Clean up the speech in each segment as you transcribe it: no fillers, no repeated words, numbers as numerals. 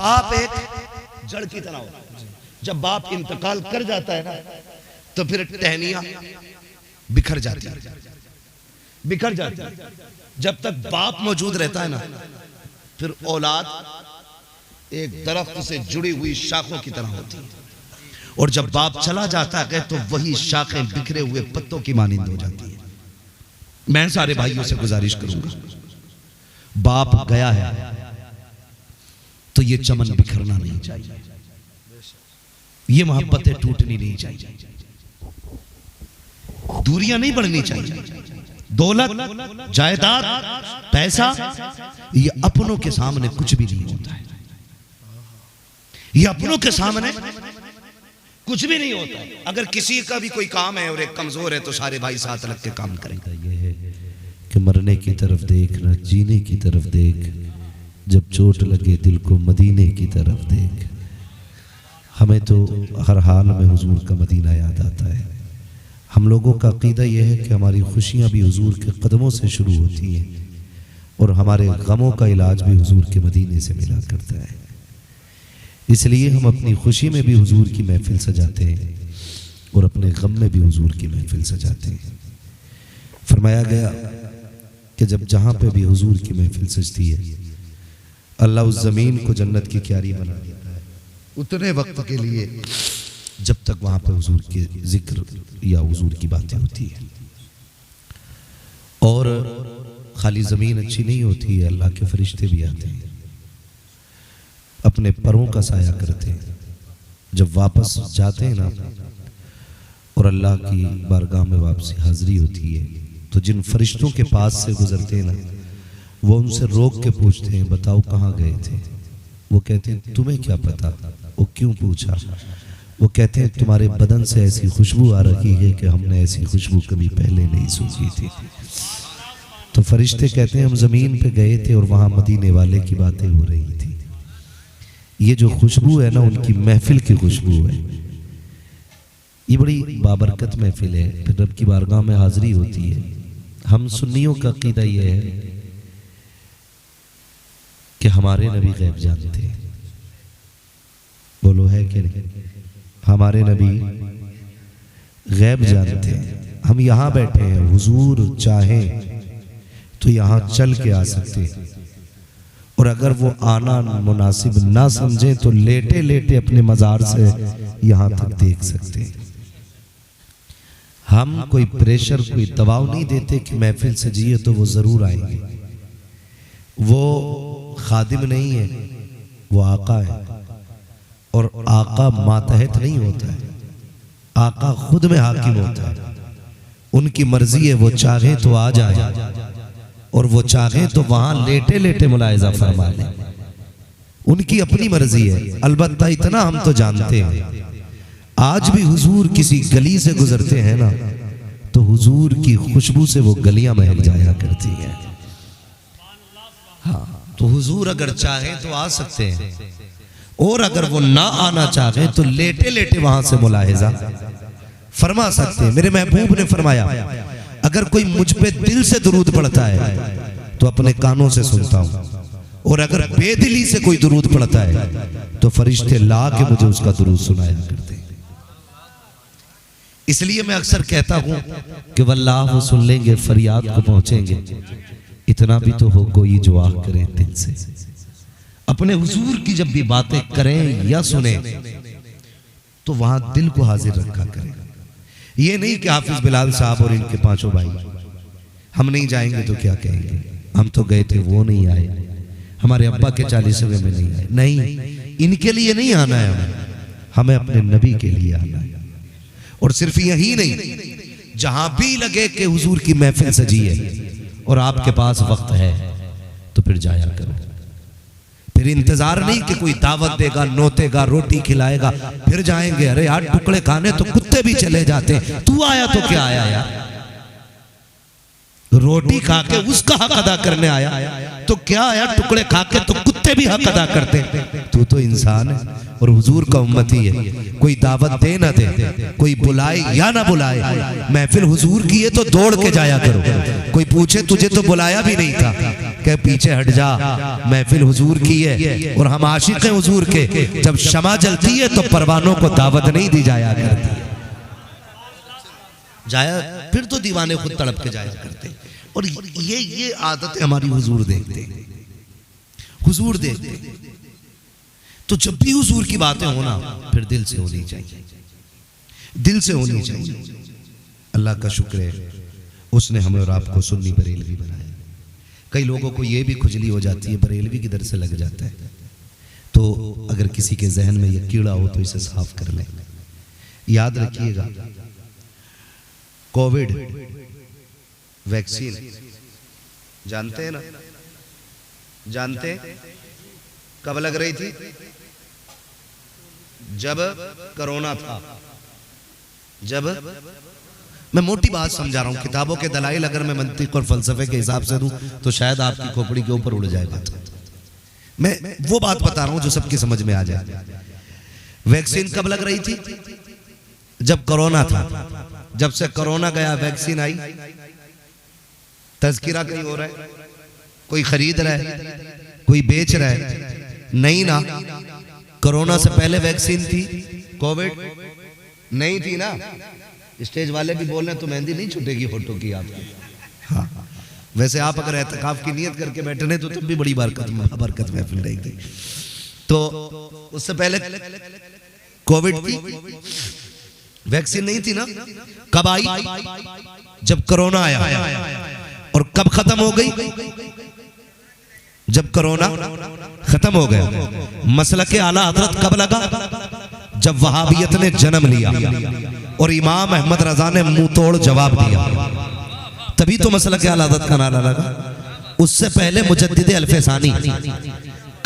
बाप एक जड़ की तरह होता है। जब बाप इंतकाल कर जाता है ना तो फिर टहनियां बिखर जाती है, बिखर जाती है। जब तक बाप मौजूद रहता है ना फिर औलाद एक दरख्त से जुड़ी हुई शाखों की तरह होती है, और जब बाप चला जाता है तो वही शाखें बिखरे हुए पत्तों की मानिंद हो जाती है। मैं सारे भाइयों से गुजारिश करूंगा, बाप गया है तो ये चमन बिखरना नहीं चाहिए, ये मोहब्बतें टूटनी नहीं चाहिए, दूरियां नहीं बढ़नी चाहिए। दौलत, जायदाद, पैसा ये अपनों के सामने कुछ भी नहीं होता है, ये अपनों के सामने कुछ भी नहीं होता है। अगर किसी का भी कोई काम है और एक कमजोर है तो सारे भाई साथ लग के काम करेंगे। ये है कि मरने की तरफ देख ना जीने की तरफ देख, जब चोट लगे दिल को मदीने की तरफ देख। हमें तो हर हाल में हुजूर का मदीना याद आता है। हम लोगों का अकीदा यह है कि हमारी खुशियां भी हुजूर के कदमों से शुरू होती हैं और हमारे गमों का इलाज भी हुजूर के मदीने से मिला करता है। इसलिए हम अपनी खुशी में भी हुजूर की महफिल सजाते हैं और अपने गम में भी हुजूर की महफिल सजाते हैं। फरमाया गया कि जब जहां पे भी हुजूर की महफिल सजती है अल्लाह उस जमीन को जन्नत की क्यारी बना देता है उतने वक्त के लिए जब तक वहां पे हुजूर के जिक्र या हुजूर की बातें होती है। और खाली जमीन अच्छी नहीं होती है, अल्लाह के फरिश्ते भी आते हैं, अपने परों का साया करते हैं। जब वापस जाते हैं ना और अल्लाह की बारगाह में वापसी हाजिरी होती है तो जिन फरिश्तों के पास से गुजरते हैं ना वो उनसे रोक के पूछते हैं बताओ कहाँ गए थे। वो कहते हैं तुम्हें क्या पता। वो क्यों पूछा। वो कहते हैं तुम्हारे बदन से ऐसी खुशबू आ रही है कि हमने ऐसी खुशबू कभी पहले नहीं सूंघी थी। तो फरिश्ते कहते हैं हम जमीन पे गए थे और वहां मदीने वाले की बातें हो रही थी। ये जो खुशबू है ना उनकी महफिल की खुशबू है। ये बड़ी बाबरकत महफिल है, फिर रब की बारगाह में हाजिरी होती है। हम सुन्नियों का अकीदा ये है कि हमारे नबी गैब जानते हैं। बोलो है कि नहीं? हमारे नबी गैब जानते हैं। हम यहाँ बैठे हैं, हुजूर चाहें तो यहाँ चल के आ सकते हैं, और अगर वो आना मुनासिब ना समझे तो लेटे लेटे अपने मजार से यहाँ तक देख सकते हैं। हम कोई प्रेशर कोई दबाव नहीं देते कि महफिल सजिए तो वो जरूर आएंगे। वो खादिम नहीं है, वो आका है, और आका मातहत नहीं होता है, आका खुद में हाकिम होता है। उनकी मर्जी है, वो चाहे तो आ जाए और वो चाहे तो वहां लेटे लेटे मुलाहिजा फरमा ले। उनकी अपनी मर्जी है। अलबत्ता इतना हम तो जानते हैं आज भी हुजूर किसी गली से गुजरते हैं ना तो हुजूर की खुशबू से वो गलियां महक जाया करती हैं। हाँ, तो हुजूर अगर चाहे तो आ सकते हैं, और अगर वो ना आना चाहे तो लेटे लेटे वहां से मुलाहिजा फरमा सकते हैं। मेरे महबूब ने फरमाया अगर कोई मुझ पे दिल से दुरूद पढ़ता है तो अपने कानों से सुनता हूं, और अगर बेदिली से कोई दुरूद पढ़ता है तो फरिश्ते ला के मुझे उसका दुरूद सुनाया करते हैं। इसलिए मैं अक्सर कहता हूं कि वल्लाह वो सुन लेंगे, फरियाद को पहुंचेंगे। इतना भी तो हो कोई जो आह करे दिल से। अपने हुजूर की जब भी बातें करें या सुने तो वहां दिल को हाजिर रखा करें। ये नहीं कि हाफिज बिलाल साहब और इनके पांचों भाई हम नहीं जाएंगे तो क्या कहेंगे, हम तो गए थे वो नहीं आए, हमारे अब्बा के 40वें में नहीं आए। नहीं, इनके लिए नहीं आना है, हमें अपने नबी के लिए आना है। और सिर्फ यही नहीं, जहां भी लगे कि हुजूर की महफिल सजी है और आपके पास वक्त है तो फिर जाया करो। फिर इंतजार नहीं कि कोई दावत देगा, नोतेगा, रोटी खिलाएगा फिर जाएंगे। अरे यार, टुकड़े खाने तो कुत्ते भी चले जाते हैं, तू आया तो क्या आया यार? रोटी खा के उसका हक अदा करने आया तो क्या आया? टुकड़े खा के तो कुत्ते कुत्ते भी हक अदा करते हैं, तू तो इंसान है और हुजूर का उम्मती है। कोई दावत दे ना दे, कोई बुलाए या ना बुलाए, महफिल हुजूर की है तो दौड़ के जाया करो। कोई पूछे तुझे तो बुलाया भी नहीं था, कह पीछे हट जा, महफिल हुजूर की है और हम आशिक हैं हुजूर के। जब शमा जलती है तो परवानों को दावत नहीं दी जाया करती, जाया फिर तो दीवाने खुद तड़प के जाया करते। और ये आदत हमारी हुजूर देखते, हुजूर देखते। तो जब भी हुजूर की बातें होना फिर दिल से होनी चाहिए, दिल से होनी चाहिए। अल्लाह का शुक्र है उसने हमें और आपको सुन्नी बरेलवी बनाया। कई लोगों को ये भी खुजली हो जाती है, बरेलवी किधर से लग जाता है। तो अगर किसी के जहन में ये कीड़ा हो तो इसे साफ कर लें। याद रखिएगा, कोविड वैक्सीन जानते हैं ना, जानते हैं कब लग रही थी? जब कोरोना था। जब मैं मोटी बात समझा रहा हूं, किताबों के दलाइल अगर मैं मंतिक और फलसफे के हिसाब से दूं तो शायद आपकी खोपड़ी के ऊपर उड़ जाएगा। मैं वो बात बता रहा हूं जो सबकी समझ में आ जाए। वैक्सीन कब लग रही थी? जब कोरोना था। जब से कोरोना गया वैक्सीन आई, तज़किरा कहीं हो रहा है, कोई खरीद रहा है, कोई बेच रहा है? नहीं ना। कोरोना से पहले वैक्सीन थी, कोविड नहीं थी ना। स्टेज वाले भी बोल रहे हैं तो मेहंदी नहीं छूटेगी फोटो की आपकी। हाँ, वैसे आप अगर एहतिकाफ की नियत करके बैठे नहीं तो तब भी बड़ी बरकत महफिल रहेगी। तो उससे पहले कोविड थी, वैक्सीन नहीं थी ना। कब आई? जब कोरोना आया। और कब खत्म हो गई? जब कोरोना खत्म हो गया। मसलक आला हजरत कब लगा? जब वहाबियत ने जन्म लिया और इमाम अहमद रजा ने मुंह तोड़ जवाब दिया, तभी तो मसलक आला हजरत का नारा लगा। उससे पहले मुजद्दिद अल्फसानी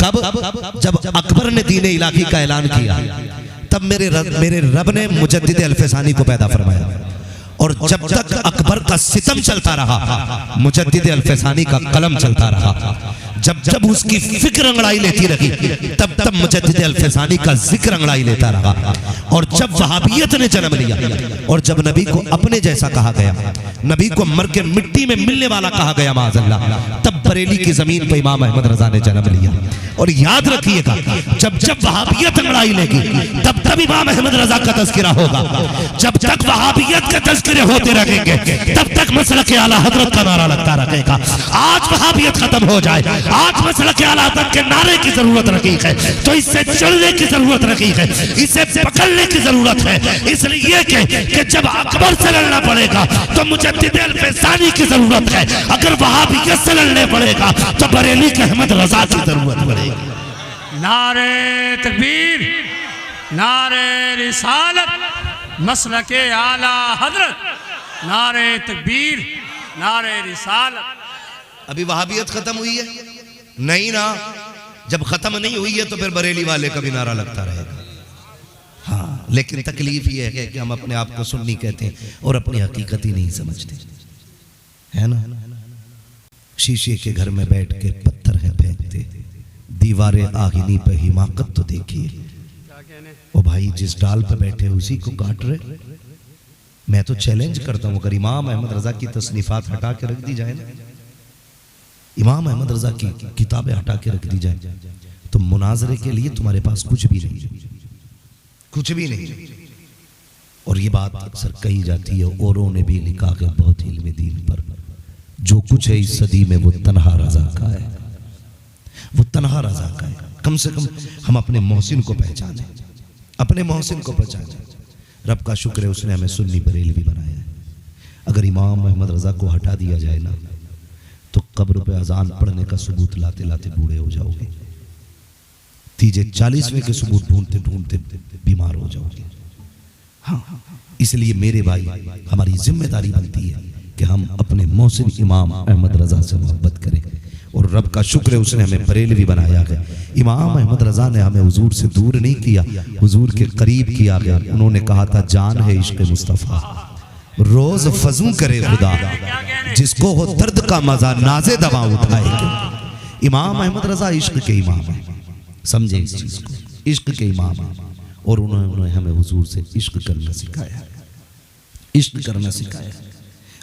कब? जब अकबर ने दीन इलाही का ऐलान किया, तब मेरे रब ने मुजद्दिद अल्फसानी को पैदा फरमाया। और जब तक अकबर का सितम चलता रहा, मुजद्दिद अल्फसानी का कलम चलता रहा। जब जब उसकी फिक्र अंगड़ाई लेती रही, तब तब मुजद्दिद अल्फसानी का जिक्र अंगड़ाई लेता रहा। और जब वहाबियत ने जन्म लिया और जब नबी को अपने जैसा कहा गया, नबी को मर के मिट्टी में मिलने वाला कहा गया माज़अल्लाह, तब बरेली की जमीन पर इमाम अहमद रजा ने जन्म लिया। और याद रखिएगा, जब जब वहाबियत अंगड़ाई लेगी तब तब इमाम अहमद रजा का तज़किरा होगा। जब तक वहाबियत के तज़किरे होते रहेंगे तब तक मसलक आला हजरत का नारा लगता रहेगा। आज वहाबियत खत्म हो जाए, आज मसलक आला हजरत के नारे की जरूरत रही है, तो इससे चलने की जरूरत रही है, इसे पकड़ने की जरूरत है। इसलिए कि जब अकबर से लड़ना पड़ेगा तो मुजद्दिद अल्फसानी की जरूरत है, अगर वहाबियत से लड़ने पड़ेगा तो बरेली के अहमद रजा की जरूरत पड़ेगी। नारे तकबीर, नारे रिसालत, मसलके आला हजरत, नारे तकबीर, नारे रिसालत। अभी वहाबियत खत्म हुई है? नहीं ना। जब खत्म नहीं हुई है तो फिर बरेली वाले का भी नारा लगता रहेगा। हाँ, लेकिन तकलीफ ये है कि हम अपने आप को सुन्नी कहते हैं और अपनी हकीकत ही नहीं समझते, है ना। शीशे के घर में बैठ के पत्थर है फेंकते, दीवारें आहिनी पे हिमाकत तो देखिए। ओ भाई, जिस डाल पे बैठे उसी को काट रहे। मैं तो चैलेंज करता हूं, अगर इमाम अहमद रजा की तसनीफात हटा के रख दी जाए ना, इमाम अहमद रजा की किताबें हटा के रख दी जाए, तो मुनाजरे के लिए तुम्हारे पास कुछ भी नहीं, कुछ भी नहीं। और ये बात अक्सर कही जाती है, औरों ने भी लिखा है बहुत इल्म दीन पर, जो कुछ है इस सदी में वो तन्हा रजा का है, वो तन्हा रजा का है। कम से कम हम अपने मोहसिन को पहचाने, अपने मोहसिन को पहचाने। रब का शुक्र है उसने हमें सुन्नी बरेलवी बनाया है। अगर इमाम अहमद रजा को हटा दिया जाए ना तो कब्र पे अजान पढ़ने का सबूत लाते लाते बूढ़े हो जाओगे, तीजे 40वें के सबूत ढूंढते ढूंढते बीमार हो जाओगे। हाँ, इसलिए मेरे भाई, हमारी जिम्मेदारी बनती है कि हम अपने मोहसिन इमाम अहमद रजा से मोहब्बत करें। और रब का शुक्र है उसने हमें बरेलवी बनाया है। इमाम अहमद रजा ने हमें हुजूर से दूर नहीं किया, हुजूर के करीब किया गया। उन्होंने कहा था, जान है इश्क मुस्तफ़ा, रोज फजू करे खुदा, जिसको हो दर्द का मजा नाजे दवा उठाएगी। इमाम अहमद रजा इश्क के इमाम है, समझे इस चीज को, इश्क के इमाम है। और उन्होंने हमें हुजूर से इश्क करना सिखाया, इश्क करना सिखाया।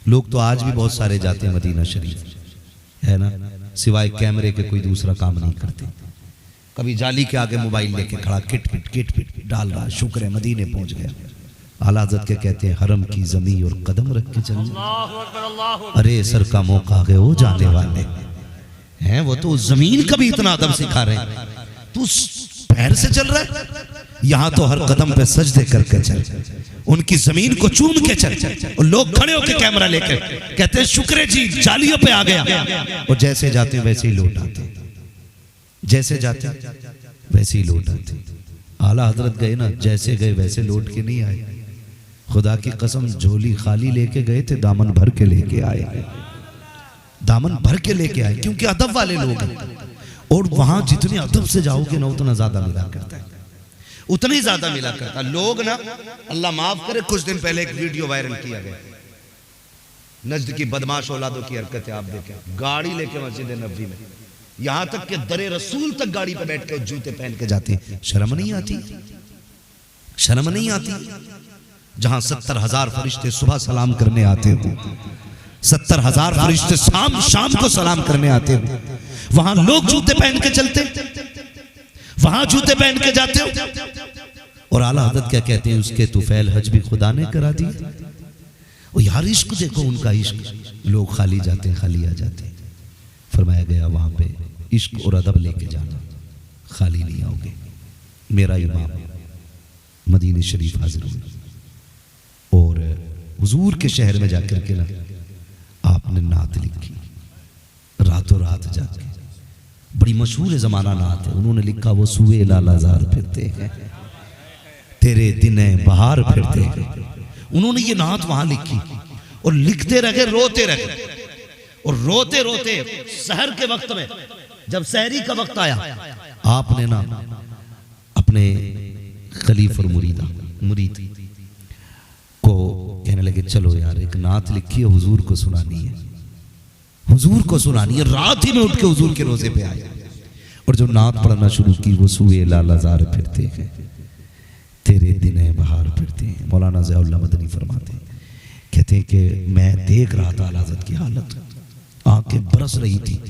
लोग तो आज भी बहुत सारे जाते हैं मदीना शरीफ, है ना, सिवाय कैमरे के कोई दूसरा काम नहीं करते। कभी जाली के आगे मोबाइल लेके खड़ा किट किट किट किट डाल रहा, शुक्र है मदीने पहुंच गया। आला हज़रत के कहते हैं हरम की जमीन और कदम रख के चलना। अरे सर का मौका गए वो जाने वाले हैं, वो तो जमीन का भी इतना अदब सिखा रहे हैं, तू पैर से चल रहा है, यहाँ तो हर कदम पे सजदे करके चल, उनकी जमीन को चूम के चल। और लोग खड़े होकर कैमरा लेकर कहते हैं शुक्र जी जालियों पे आ गया। और जैसे जाते वैसे ही लौट आते, जैसे जाते वैसे ही लौट आते। आला हजरत गए ना, जैसे गए वैसे लौट के नहीं आए। खुदा की कसम झोली खाली लेके गए थे, दामन भर के लेके आए, दामन भर के लेके आए, क्योंकि अदब वाले लोग हैं। और वहां जितने अदब से जाओगे ना उतना ज्यादा मिला करता है, उतनी ज्यादा मिला करता। लोग ना, अल्लाह माफ करे, कुछ दिन पहले एक वीडियो वायरल किया गया, नज्द की बदमाश औलादों की हरकतें आप देखें। गाड़ी लेके मस्जिद नबवी में, यहां तक कि दरे रसूल तक गाड़ी पे बैठ के जूते पहन के जाते हैं। शर्म नहीं आती, शर्म नहीं आती। जहां 70,000 फरिश्ते सुबह सलाम करने आते हो, 70,000 फरिश्ते शाम को सलाम करने आते हो, वहां लोग जूते पहन के चलते, वहां जूते पहन के जाते हो। और आला हज़रत क्या कहते हैं, उसके तुफैल हज भी खुदा ने करा दी। और यार इश्क देखो, उनका इश्क। लोग खाली जाते हैं, खाली आ जाते हैं। फरमाया गया वहां पे इश्क और अदब लेके जाना, खाली नहीं आओगे। मेरा इमाम मदीने शरीफ हाजिर हुआ और हुजूर के शहर में जाकर के ना आपने नात लिखी, रातों रात जाके। बड़ी मशहूर जमाना नात है। उन्होंने लिखा वो सुए लालाजार फिरते हैं, तेरे दिने बहार फिरते हैं। उन्होंने ये नात वहां लिखी और लिखते रहे, रोते रहे। और रोते रोते सहर के वक्त में, जब सहरी का वक्त आया, आपने ना अपने खलीफ और मुरीद को कहने लगे चलो यार एक नात लिखी है, हुजूर को सुनानी है, हुजूर को सुनानी है। रात ही में उठ के हुजूर के रोजे पे आए और जो नात पढ़ना शुरू की, वो सुए लालाजार फिरते हैं, तेरे दिने बहार फिरते हैं। मौलाना ज़ियाउल्लाह मदनी फरमाते हैं, कहते हैं कि मैं देख रहा था आला हज़रत की हालत, आंखें बरस रही थी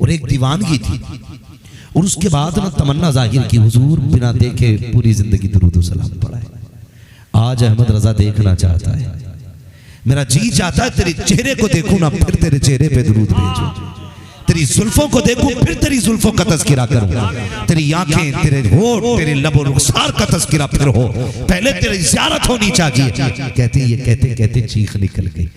और एक दीवानगी थी। और उसके बाद ना तमन्ना जाहिर की, हुजूर बिना देखे पूरी जिंदगी दुरूद व सलाम पढ़ाए। आज अहमद रजा देखना चाहता है, मेरा जी चाहता है तेरे चेहरे को देखूं ना, फिर तेरे चेहरे पे दुरूद भेजूं, तेरी जुल्फों को देखूं, फिर तेरी जुल्फों का तज़किरा करूं, तेरी आंखें, तेरे होठ, तेरे लबो रुखसार का तज़किरा फिर हो, पहले तेरी ज़ियारत होनी चाहिए। कहते ये कहते कहते चीख निकल गई।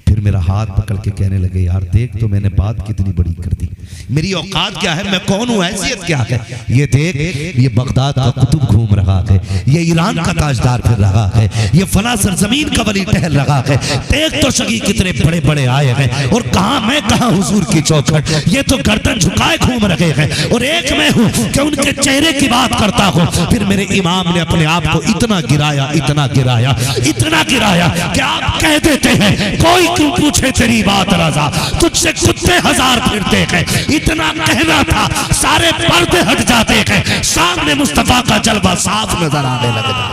फिर मेरा हाथ पकड़ के कहने लगे, यार देख तो मैंने बात कितनी बड़ी कर दी, मेरी औकात क्या है, मैं कौन हूँ, हैसियत क्या है। ये देख, ये बगदाद का कुतुब घूम रहा है, ये ईरान का ताजदार फिर रहा है, ये फला सरजमीन का वली टहल रहा है। देख तो सगी कितने बड़े बड़े आए हैं, और कहा मैं कहा हुजूर की चौखट, ये तो गर्दन झुकाए घूम रहे हैं, और एक मैं हूँ कि उनके चेहरे की बात करता हूँ। फिर मेरे इमाम ने अपने आप को इतना गिराया, इतना गिराया, इतना गिराया कि आप कह देते हैं कोई क्यों पूछे तेरी बात रजा, तुझसे कुत्ते हजार फिरते हैं। इतना कहना था, सारे पर्दे हट जाते हैं, सामने मुस्तफा का जलवा साफ नजर आने लगता।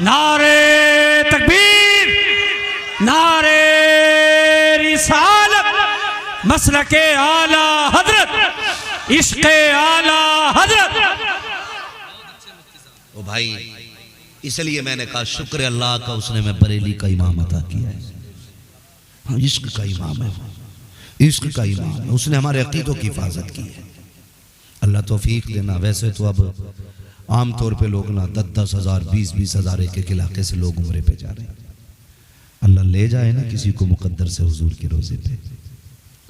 नारे तकबीर, नारे रिसालत, मसलके आला हजरत, इश्क़े आला हजरत। ओ भाई, इसलिए मैंने कहा शुक्र अल्लाह का, उसने मैं बरेली का इमाम अता किया है। हाँ, इश्क का इमाम है, इश्क का इमाम है, उसने हमारे अकीदों की हिफाजत की है। अल्लाह तौफीक देना। वैसे तो अब आम तौर पे लोग ना 10-10 हज़ार 20-20 हज़ार एक इलाके से लोग उम्रे पे जा रहे हैं। अल्लाह ले जाए ना किसी को मुकद्दर से हुजूर के रोजे पे,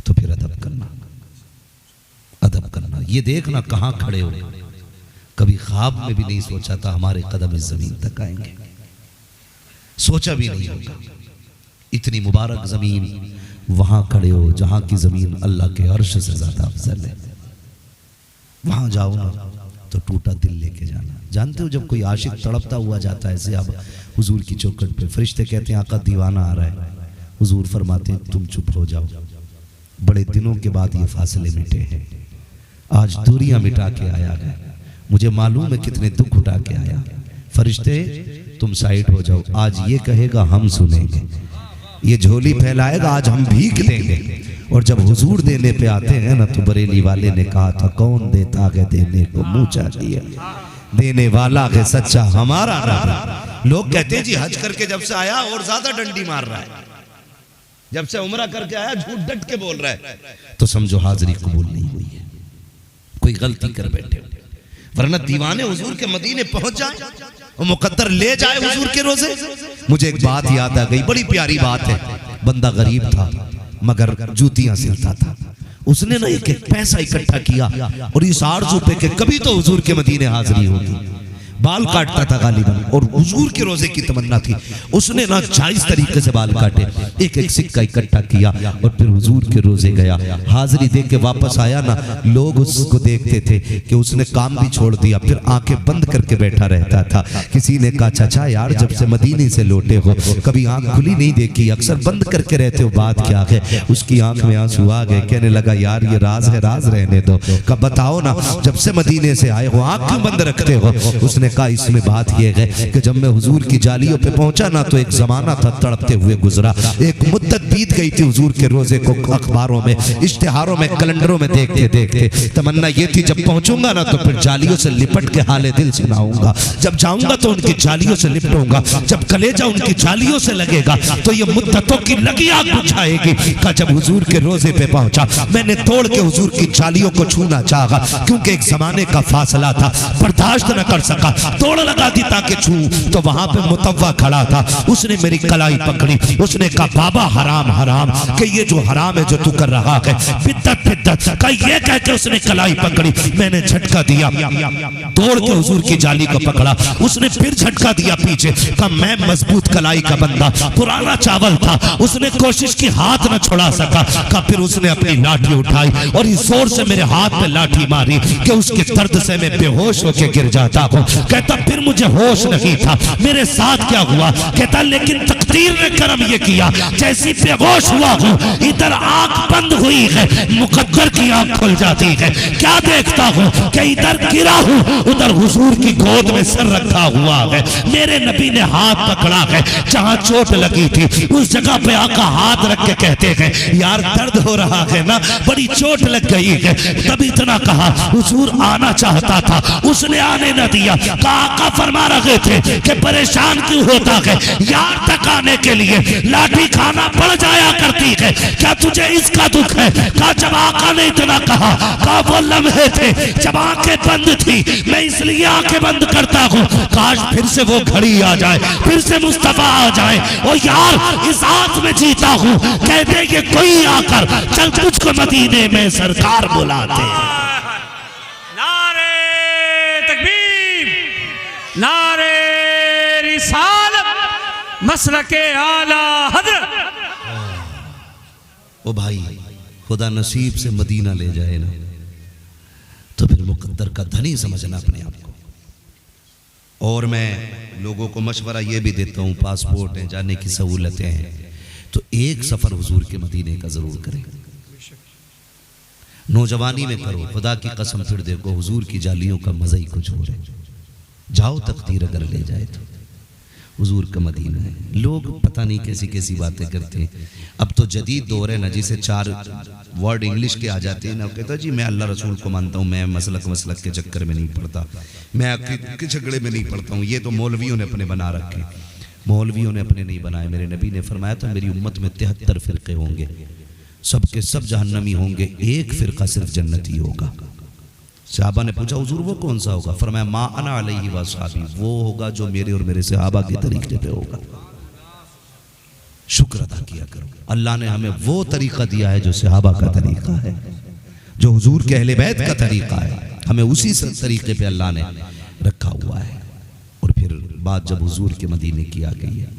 तो फिर अदब करना, अदब करना। ये देखना कहाँ खड़े हो, कभी ख्वाब में भी नहीं सोचा था हमारे कदम इस जमीन तक आएंगे, सोचा भी नहीं होगा। इतनी मुबारक जमीन, वहां खड़े हो जहां की जमीन अल्लाह के अर्श से ज्यादा अफजल है। वहां जाओ ना तो टूटा दिल लेके जाना। जानते हो जब कोई आशिक तड़पता हुआ जाता है ऐसे अब हुजूर की चौखट पे, फरिश्ते कहते हैं आका दीवाना आ रहा है, हुजूर फरमाते हैं तुम चुप हो जाओ, बड़े दिनों के बाद ये फासले मिटे हैं, आज दूरियां मिटा के आया है, मुझे मालूम है कितने दुख उठा के आया। फरिश्ते तुम साइड हो जाओ, आज ये कहेगा हम सुनेंगे, ये झोली फैलाएगा आज हम भीख देंगे। और जब हुजूर देने पे आते हैं ना, तो बरेली वाले ने कहा था कौन देता है देने को मुंह चाहिए, देने वाला है सच्चा हमारा रब। लोग कहते हैं जी हज करके जब से आया और ज्यादा डंडी मार रहा है, जब से उम्रा करके आया झूठ डट के बोल रहा है, तो समझो हाजिरी कबूल नहीं हुई है, कोई गलती कर बैठे। वरना दीवाने हुजूर के मदीने पहुंच जाए और मुकद्दर ले जाए हुजूर के रोजे। मुझे एक बात याद आ गई, बड़ी प्यारी बात है। बंदा गरीब था मगर जूतियां सिलता था, उसने ना एक एक पैसा इकट्ठा किया और इस आरज़ू पे कि कभी तो हुजूर के मदीने हाजिरी होगी। बाल काटता था गालिबन और हुजूर के रोजे की तमन्ना थी, उसने ना जायज तरीके से बाल काटे, एक एक सिक्का इकट्ठा किया और फिर हुजूर के रोजे गया। हाजिरी दे के वापस आया ना, लोग उसको देखते थे कि उसने काम भी छोड़ दिया, फिर आंखें बंद करके बैठा रहता था। किसी ने कहा चाचा यार जब से मदीने से लौटे हो कभी आंख खुली नहीं देखी, अक्सर बंद करके रहते हो, बात क्या है? उसकी आंख में आंसू आ गए, कहने लगा यार ये राज है, राज रहने दो। कब बताओ ना, जब से मदीने से आए हो आंख क्यों बंद रखते हो? उसने कहा इसमें बात यह है कि जब मैं हुजूर की जालियों पे पहुंचा ना, तो एक जमाना था तड़पते हुए गुजरा, एक मुद्दत बीत गई थी हुजूर के रोजे को अखबारों में, इश्तिहारों में, कैलेंडरों में देखते देखते। तमन्ना ये थी जब पहुंचूंगा ना तो फिर जालियों से लिपट के हाले दिल सुनाऊंगा, जब जाऊंगा तो उनकी जालियों से लिपटूंगा, जब कलेजा उनकी जालियों से लगेगा तो ये मुद्दतों की लगी आग बुझाएगी। का जब हुजूर के रोजे पे पहुंचा मैंने तोड़ के हुजूर की जालियों को छूना चाहा, क्योंकि एक जमाने का फासला था, बर्दाश्त न कर सका, तोड़ लगा दी ताकि छू। तो वहां पे मुतव्वा खड़ा था, उसने मेरी कलाई पकड़ी, उसने कहा बाबा हराम हराम, कि ये जो हराम है जो तू कर रहा है बिद्दत बिद्दत का, ये कह के उसने कलाई पकड़ी, मैंने झटका दिया, तोड़ के हुजूर की जाली को पकड़ा, उसने फिर झटका दिया पीछे, कहा मैं मजबूत कलाई का बंदा, पुराना चावल था, उसने कोशिश की हाथ न छोड़ा सका, का फिर उसने अपनी लाठी उठाई और इस जोर से मेरे हाथ पे लाठी मारी कि उसके दर्द से मैं बेहोश होकर गिर जाता हूँ। कहता फिर मुझे होश नहीं था, मेरे साथ क्या हुआ? कहता लेकिन तकदीर ने करम ये किया, जैसी बेहोश हुआ हूँ इधर आंख बंद हुई है, मुकद्दर की आंख खुल जाती है। क्या देखता हूँ कि इधर गिरा हूँ, उधर हुजूर की गोद में सर रखा हुआ है, मेरे नबी ने हाथ पकड़ा है, जहाँ चोट लगी थी उस जगह पे आका हाथ रख के कहते हैं यार दर्द हो रहा है ना, बड़ी चोट लग गई है। तभी इतना कहा, हुजूर आना चाहता था, उसने आने न दिया। आका फरमा रहे थे कि परेशान क्यों होता है, यार तक आने के लिए लाठी खाना पड़ जाया करती है, क्या तुझे इसका दुख है? कहा जब आका ने इतना कहा, कहा वो लम्हे थे जब आंखें बंद थी, मैं इसलिए आंखें बंद करता हूँ, काश फिर से वो घड़ी आ जाए, फिर से मुस्तफा आ जाए, और यार इस आंख में जीता हूँ, कहते ये कोई आकर चल तुझको मदीने में सरकार बुलाते। नारे रिसालत मसलके आला हजरत। ओ भाई खुदा नसीब से मदीना ले जाए ना, तो फिर मुकद्दर का धनी समझना अपने आप को। और मैं लोगों को मशवरा ये भी देता हूँ, पासपोर्ट है, जाने की सहूलतें हैं, तो एक सफर हुजूर के मदीने का जरूर करें। नौजवानी में करो, खुदा की कसम फिर देखो हुजूर की जालियों का मजा ही कुछ हो रहा है। जाओ तकदीर अगर ले जाए तो हुजूर का मदीना है। लोग पता नहीं कैसी कैसी बातें करते हैं। अब तो जदीद दौर है ना, जिसे 4 वर्ड इंग्लिश के आ जाते हैं ना, कहता जी मैं अल्लाह रसूल को मानता हूँ, मैं मसलक के चक्कर में नहीं पड़ता, मैं अकीदत के झगड़े में नहीं पड़ता हूँ। ये तो मौलवियों ने अपने बना रखे, मौलवियों ने अपने नहीं बनाए। मेरे नबी ने फरमाया था मेरी उम्मत में 73 फिरके होंगे, सबके सब जहन्नमी होंगे, एक फिरका सिर्फ जन्नती होगा। सहाबा ने पूछा हुजूर वो कौन सा होगा? फरमाया मा अना अलैहि व अस्हाबी, वो होगा जो मेरे और मेरे सहाबा के तरीके पे होगा। शुक्र अदा किया करो, अल्लाह ने हमें वो तरीका दिया है जो सहाबा का तरीका है, जो हुजूर के अहले बैत का तरीका है, हमें उसी तरीके पे अल्लाह ने रखा हुआ है। और फिर बात जब हुजूर के मदीने की आ गई है,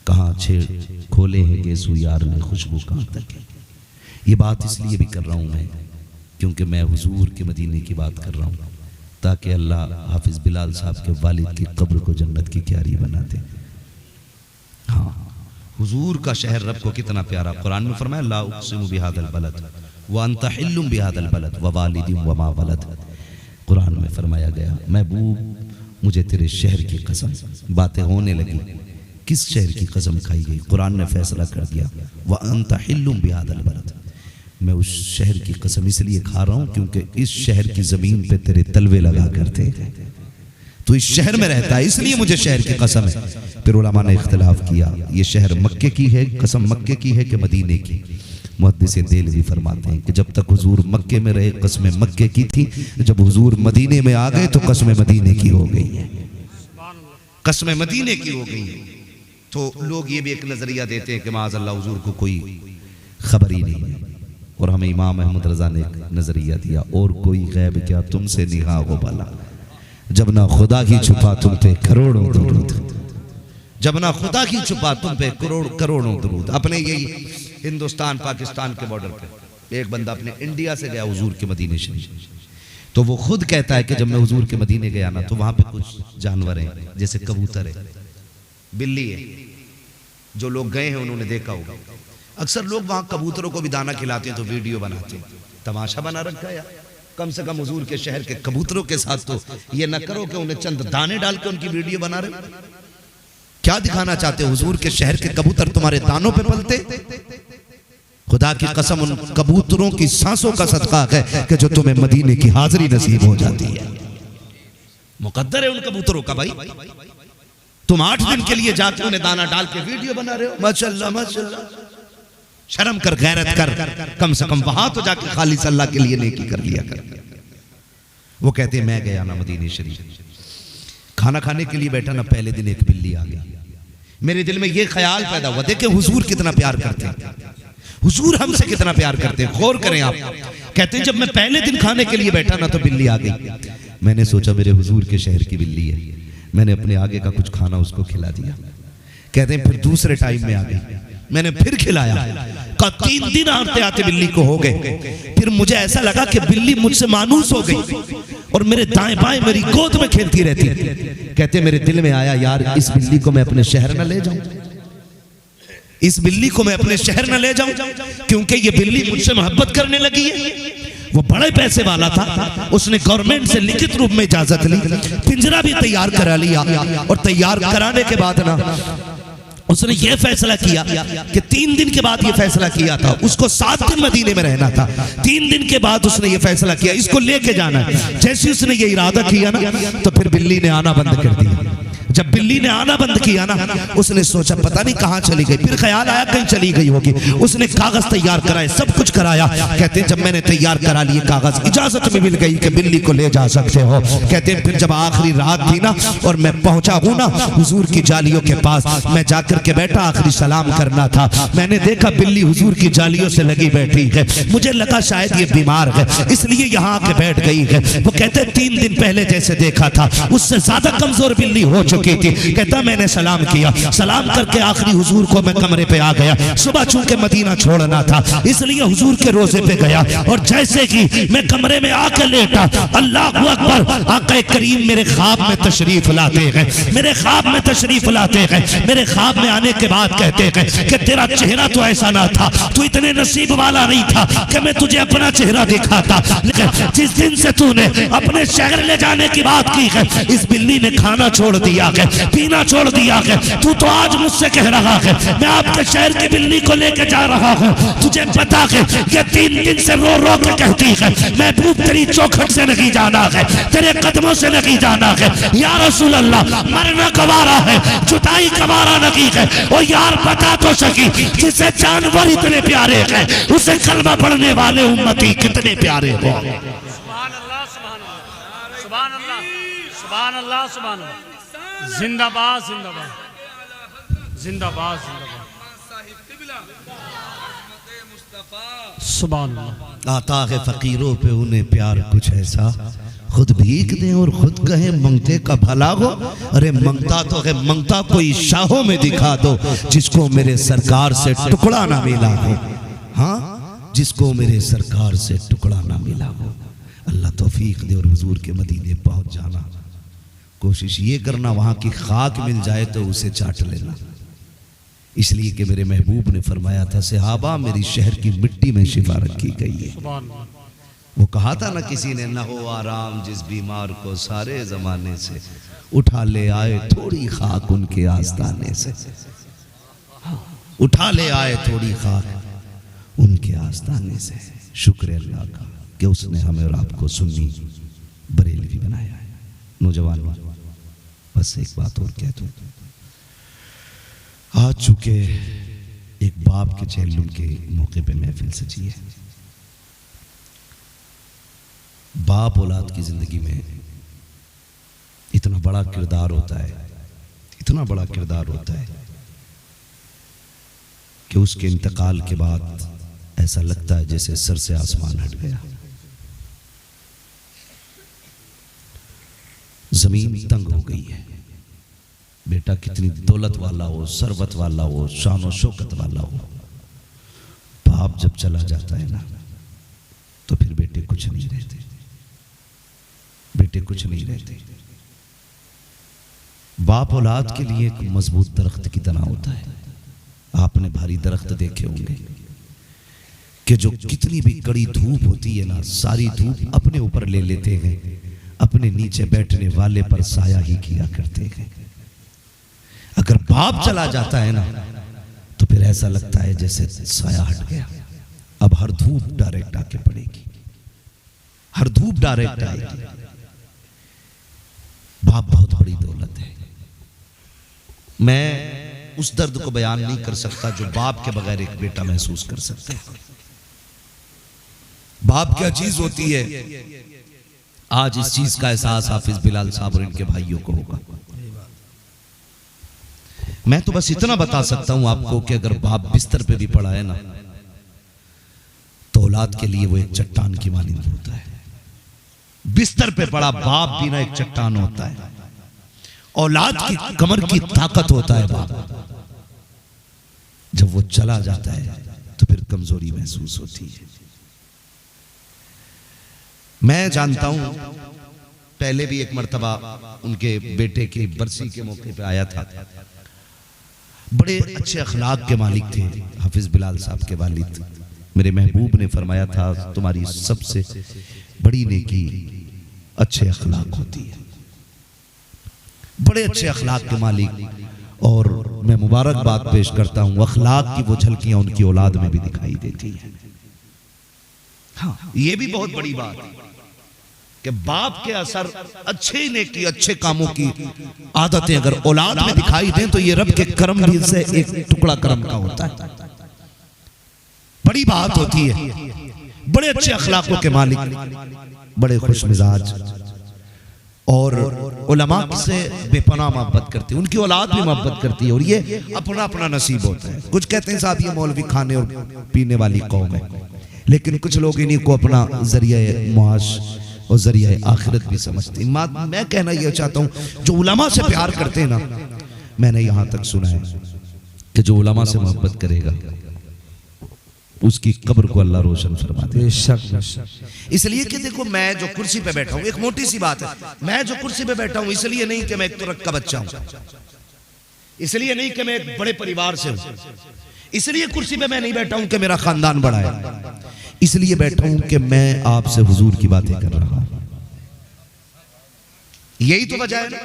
कहाँ छेड़ खोले हैं गेसू यार ने, खुशबू कहाँ तक है। ये बात इसलिए भी कर रहा हूँ मैं क्योंकि मैं हुजूर के मदीने की बात कर रहा हूँ, ताकि अल्लाह हाफिज बिलाल साहब के वालिद की कब्र को जन्नत की क्यारी बना दे। हाँ, हुजूर का शहर रब को कितना प्यारा, कुरान में फरमाया ला उक़सिमु बिहादिल बलद, व अंत हिल्लुम बिहादल बलद व वालिदिम व मा वलद। कुरान में फरमाया गया, महबूब मुझे तेरे शहर की कसम। बातें होने लगी, किस शहर की कसम खाई गई? कुरान ने फैसला कर दिया, व अंत हिल्लुम बिहादल बलद, मैं उस शहर की कसम इसलिए खा रहा हूं क्योंकि इस शहर की जमीन पे तेरे तलवे लगा करते, तो इस शहर में रहता है इसलिए मुझे शहर की कसम है। फिर उलमा ने इख्तिलाफ किया, ये शहर मक्के की है, कसम मक्के की है कि मदीने की? मुहद्दिस देलवी फरमाते हैं कि जब तक हुजूर मक्के में रहे कसमें मक्के की थी, जब हुजूर मदीने में आ गए तो कसमें मदीने की हो गई है, कसमें मदीने की हो गई है। तो लोग ये भी एक नजरिया देते हैं कि माज़अल्लाह हुजूर को कोई खबर ही नहीं है, और हमें इमाम अहमद रजा ने एक नजरिया दिया, और कोई गैब क्या तुमसे निगाह हो भला, जब ना खुदा की छुपा तुम पे करोड़ों दुरूद, जब ना खुदा की छुपा तुम पे करोड़ों दुरूद। अपने यही हिंदुस्तान पाकिस्तान के बॉर्डर पे एक बंदा अपने इंडिया से गया हुजूर के मदीने शरीफ, तो वो खुद कहता है कि जब मैं हुजूर के मदीने गया ना तो वहां पे कुछ जानवर हैं, जैसे कबूतर है, बिल्ली है, जो लोग गए हैं उन्होंने देखा होगा। अक्सर लोग वहां कबूतरों को भी दाना खिलाते हैं तो वीडियो बनाते हैं, तमाशा बना रखा है यार। कम से कम हुजूर के शहर के कबूतरों के साथ तो ये न करो कि उन्हें चंद दाने डाल के उनकी वीडियो बना रहे। क्या दिखाना चाहते हो? हुजूर के शहर के कबूतर तुम्हारे दानों पे पलते? खुदा की कसम उन कबूतरों की सांसों का सदका है कि जो तुम्हें मदीने की हाजिरी नसीब हो जाती है। मुकद्दर है उन कबूतरों का भाई। तुम 8 दिन के लिए जाके उन्हें दाना डाल के वीडियो बना रहे हो, माशाअल्लाह माशाअल्लाह। शर्म कर, गैरत कर, कम से कम वहां तो जाके खालिस अल्लाह के लिए नेकी कर लिया कर। वो कहते हैं मैं गया ना मदीने शरीफ, खाना खाने के लिए बैठा ना, पहले दिन एक बिल्ली आ गई। मेरे दिल में ये ख्याल पैदा हुआ, देखे हुजूर कितना प्यार करते हैं, हुजूर हमसे कितना प्यार करते हैं। गौर करें आप, कहते हैं जब मैं पहले दिन खाने के लिए बैठा ना तो बिल्ली आ गई। मैंने सोचा मेरे हुजूर के शहर की बिल्ली है, मैंने अपने आगे का कुछ खाना उसको खिला दिया। कहते हैं फिर दूसरे टाइम में आ गई, मैंने फिर खिलाया। का 3 दिन आते आते बिल्ली को हो गए। फिर मुझे ऐसा लगा कि बिल्ली मुझसे मानूस हो गई और मेरे दाएं बाएं मेरी गोद में खेलती रहती। कहते मेरे दिल में आया, यार इस बिल्ली को मैं अपने शहर न ले जाऊं, इस बिल्ली को मैं अपने शहर न ले जाऊं, क्योंकि ये बिल्ली मुझसे मोहब्बत करने लगी है। वो बड़े पैसे वाला था, उसने गवर्नमेंट से लिखित रूप में इजाजत ली, पिंजरा भी तैयार करा लिया, और तैयार कराने के बाद ना उसने ये फैसला किया कि 3 दिन के बाद ये फैसला किया था, उसको 7 दिन मदीने में रहना था। 3 दिन के बाद उसने ये फैसला किया इसको लेके जाना है। जैसे उसने ये इरादा किया ना तो फिर बिल्ली ने आना बंद कर दिया। जब बिल्ली ने आना बंद किया ना, उसने सोचा पता नहीं कहां चली गई, फिर ख्याल आया कहीं चली गई होगी। उसने कागज तैयार कराए, सब कुछ कराया। कहते हैं जब मैंने तैयार करा लिए कागज, इजाजत में मिल गई कि बिल्ली को ले जा सकते हो। कहते हैं फिर जब आखिरी रात थी ना और मैं पहुंचा हूं ना हुजूर की जालियों के पास, मैं जाकर के बैठा, आखिरी सलाम करना था। मैंने देखा बिल्ली हुजूर की जालियों से लगी बैठी है। मुझे लगा शायद ये बीमार है इसलिए यहाँ आके बैठ गई है। वो कहते 3 दिन पहले जैसे देखा था उससे ज्यादा कमजोर बिल्ली हो चुकी थी। कहता मैंने सलाम किया, सलाम करके आखिरी हुजूर को मैं कमरे पे आ गया। सुबह चूंकि मदीना छोड़ना था इसलिए हुजूर के रोजे पे गया, और जैसे कि मैं कमरे में आकर लेटा, अल्लाहु अकबर, आका करीम मेरे ख्वाब में तशरीफ लाते हैं, मेरे ख्वाब में तशरीफ लाते हैं। मेरे ख्वाब में आने के बाद कहते हैं कि तेरा चेहरा तो ऐसा ना था, तू इतने नसीब वाला नहीं था कि मैं तुझे अपना चेहरा दिखाता, लेकिन जिस दिन से तूने अपने शहर ले जाने की बात की है, इस बिल्ली ने खाना छोड़ दिया है, पीना छोड़ दिया है। तू तो आज मुझसे कह रहा है मैं आपके शहर की बिल्ली को लेकर जा रहा हूँ। तुझे पता है ये 3 दिन से रो रो के कहती है महबूब तेरी चौखट से नहीं जाना है, तेरे कदमों से नहीं जाना है। या रसूल अल्लाह, मरना गवारा है, जुदाई गवारा नहीं है। और यार बता तो सकी जिसे जानवर इतने प्यारे हैं उसे कलमा पढ़ने वाले उम्मती कितने प्यारे हो। सुभान अल्लाह, सुभान अल्लाह, सुभान अल्लाह, सुभान अल्लाह, सुभान अल्लाह। जिंदाबाद जिंदाबाद जिंदाबाद जिंदाबाद। सुभान अल्लाह। आता है फकीरों पे उन्हें प्यार कुछ ऐसा, खुद भीख दें और खुद कहें मंगते का भला हो। अरे मंगता तो है, मंगता कोई शाहों में दिखा दो जिसको मेरे सरकार से टुकड़ा ना मिला हो। हाँ, जिसको मेरे सरकार से टुकड़ा ना मिला हो। अल्लाह तौफीक दे और हुजूर के मदीने पहुंच जाना। कोशिश ये करना वहां की खाक मिल जाए तो उसे चाट लेना। इसलिए कि मेरे महबूब ने फरमाया था, सहाबा मेरी शहर की मिट्टी में शिफा रखी गई है। सुभान अल्लाह। वो कहा था ना किसी ने, न हो आराम जिस बीमार को सारे जमाने से, उठा ले आए थोड़ी खाक उनके आस्ताने से। उठा ले आए थोड़ी खाक उनके आस्ताने से। शुक्र है अल्लाह का कि उसने हमें और आपको सुन्नी बरेलवी बनाया है। नौजवान बस एक बात और कह दूं, आज चुके एक बाप के चेहल्लुम के मौके पे महफिल सजी है। बाप औलाद की जिंदगी में इतना बड़ा किरदार होता है, इतना बड़ा किरदार होता है कि उसके इंतकाल के बाद ऐसा लगता है जैसे सर से आसमान हट गया। जमीन तंग हो गई है। बेटा कितनी दौलत वाला हो, सरवत वाला हो, शान और शौकत वाला हो, बाप जब चला जाता है ना तो फिर बेटे कुछ नहीं रहते, बेटे कुछ नहीं रहते। बाप औलाद के लिए एक मजबूत दरख्त की तरह होता है। आपने भारी दरख्त देखे होंगे कि जो कितनी भी कड़ी धूप होती है ना, सारी धूप अपने ऊपर ले लेते हैं, अपने नीचे बैठने वाले पर साया ही किया करते हैं। अगर बाप चला जाता है ना तो फिर ऐसा लगता है जैसे साया हट गया। अब हर धूप डायरेक्ट आके पड़ेगी, हर धूप डायरेक्ट आएगी। बाप बहुत बड़ी दौलत है। मैं उस दर्द को बयान नहीं कर सकता जो बाप के बगैर एक बेटा महसूस कर सकता है। बाप क्या चीज होती है, आज इस चीज का एहसास हाफिज बिलाल साहब और इनके भाइयों को होगा। मैं तो बस इतना बता सकता हूं आपको कि अगर बाप बिस्तर पे भी पड़ा है ना तो औलाद के लिए वो एक चट्टान की मानिंद होता है। बिस्तर पे पड़ा बाप भी ना एक चट्टान होता है। औलाद की कमर की ताकत होता है बाप। जब वो चला जाता है तो फिर कमजोरी महसूस होती है। मैं जानता हूं, पहले भी एक मर्तबा उनके बेटे की बरसी के मौके पे आया था। बड़े अच्छे अखलाक के मालिक थे हाफिज बिलाल साहब के वालिद। मेरे महबूब ने फरमाया था, तुम्हारी सबसे बड़ी नेकी अच्छे अखलाक होती है। बड़े अच्छे अखलाक के मालिक। और मैं मुबारकबाद पेश करता हूं, अखलाक की वो झलकियां उनकी औलाद में भी दिखाई देती है। हाँ, ये भी बहुत बड़ी बात है कि बाप के असर अच्छे नेकी अच्छे कामों की आदतें अगर औलाद में दिखाई दें तो ये रब के करम भी से एक टुकड़ा करम का होता है। बड़ी बात होती है। बड़े अच्छे अखलाकों के मालिक, बड़े खुश मिजाज और उलमा से बेपनाह मोहब्बत करती है। उनकी औलाद भी मोहब्बत करती है और ये अपना अपना नसीब होता है। कुछ कहते हैं साहब ये मौलवी खाने और पीने वाली कौम है, लेकिन कुछ लोग इन्हीं को अपना जरिया मुआश और जरिया आखिरत भी समझते हैं। मैं कहना यह चाहता हूं, जो उलमा से प्यार करते हैं ना, मैंने यहां तक सुना है कि जो उलमा से मोहब्बत करेगा उसकी कब्र को अल्लाह रोशन फरमा दे। इसलिए कि देखो, मैं जो कुर्सी पे बैठा हूं, एक मोटी सी बात है, मैं जो कुर्सी पे बैठा हूं इसलिए नहीं कि मैं एक तुरक का बच्चा हूं, इसलिए नहीं कि मैं एक बड़े परिवार से हूं, इसलिए कुर्सी पे मैं नहीं बैठा हूं कि मेरा खानदान बड़ा है, इसलिए बैठा हूं कि मैं आपसे हुजूर की बातें कर रहा हूं। यही तो वजह है ना,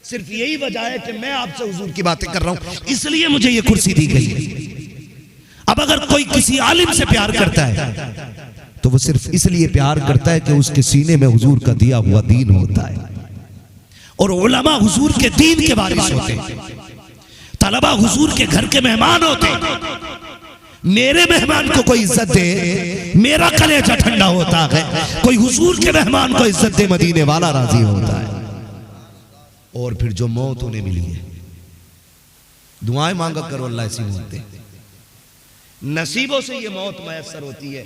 सिर्फ यही वजह है कि मैं आपसे हुजूर की बातें कर रहा हूं, इसलिए मुझे ये कुर्सी दी गई है। अब अगर कोई किसी आलिम से प्यार करता है तो वो सिर्फ इसलिए प्यार करता है कि उसके सीने में हुजूर का दिया हुआ दीन होता है। और उलमा हुजूर के दीन के वारिस होते हैं, तलबा हुजूर के घर के मेहमान होते हैं। मेरे मेहमान को कोई इज्जत दे, मेरा कलेजा ठंडा होता है। कोई हुजूर के मेहमान को इज्जत दे, मदीने वाला राजी होता है। और फिर जो मौत उन्हें मिली है, दुआएं मांगा करो अल्लाह ऐसी मौत दे। नसीबों से ये मौत मैसर होती है।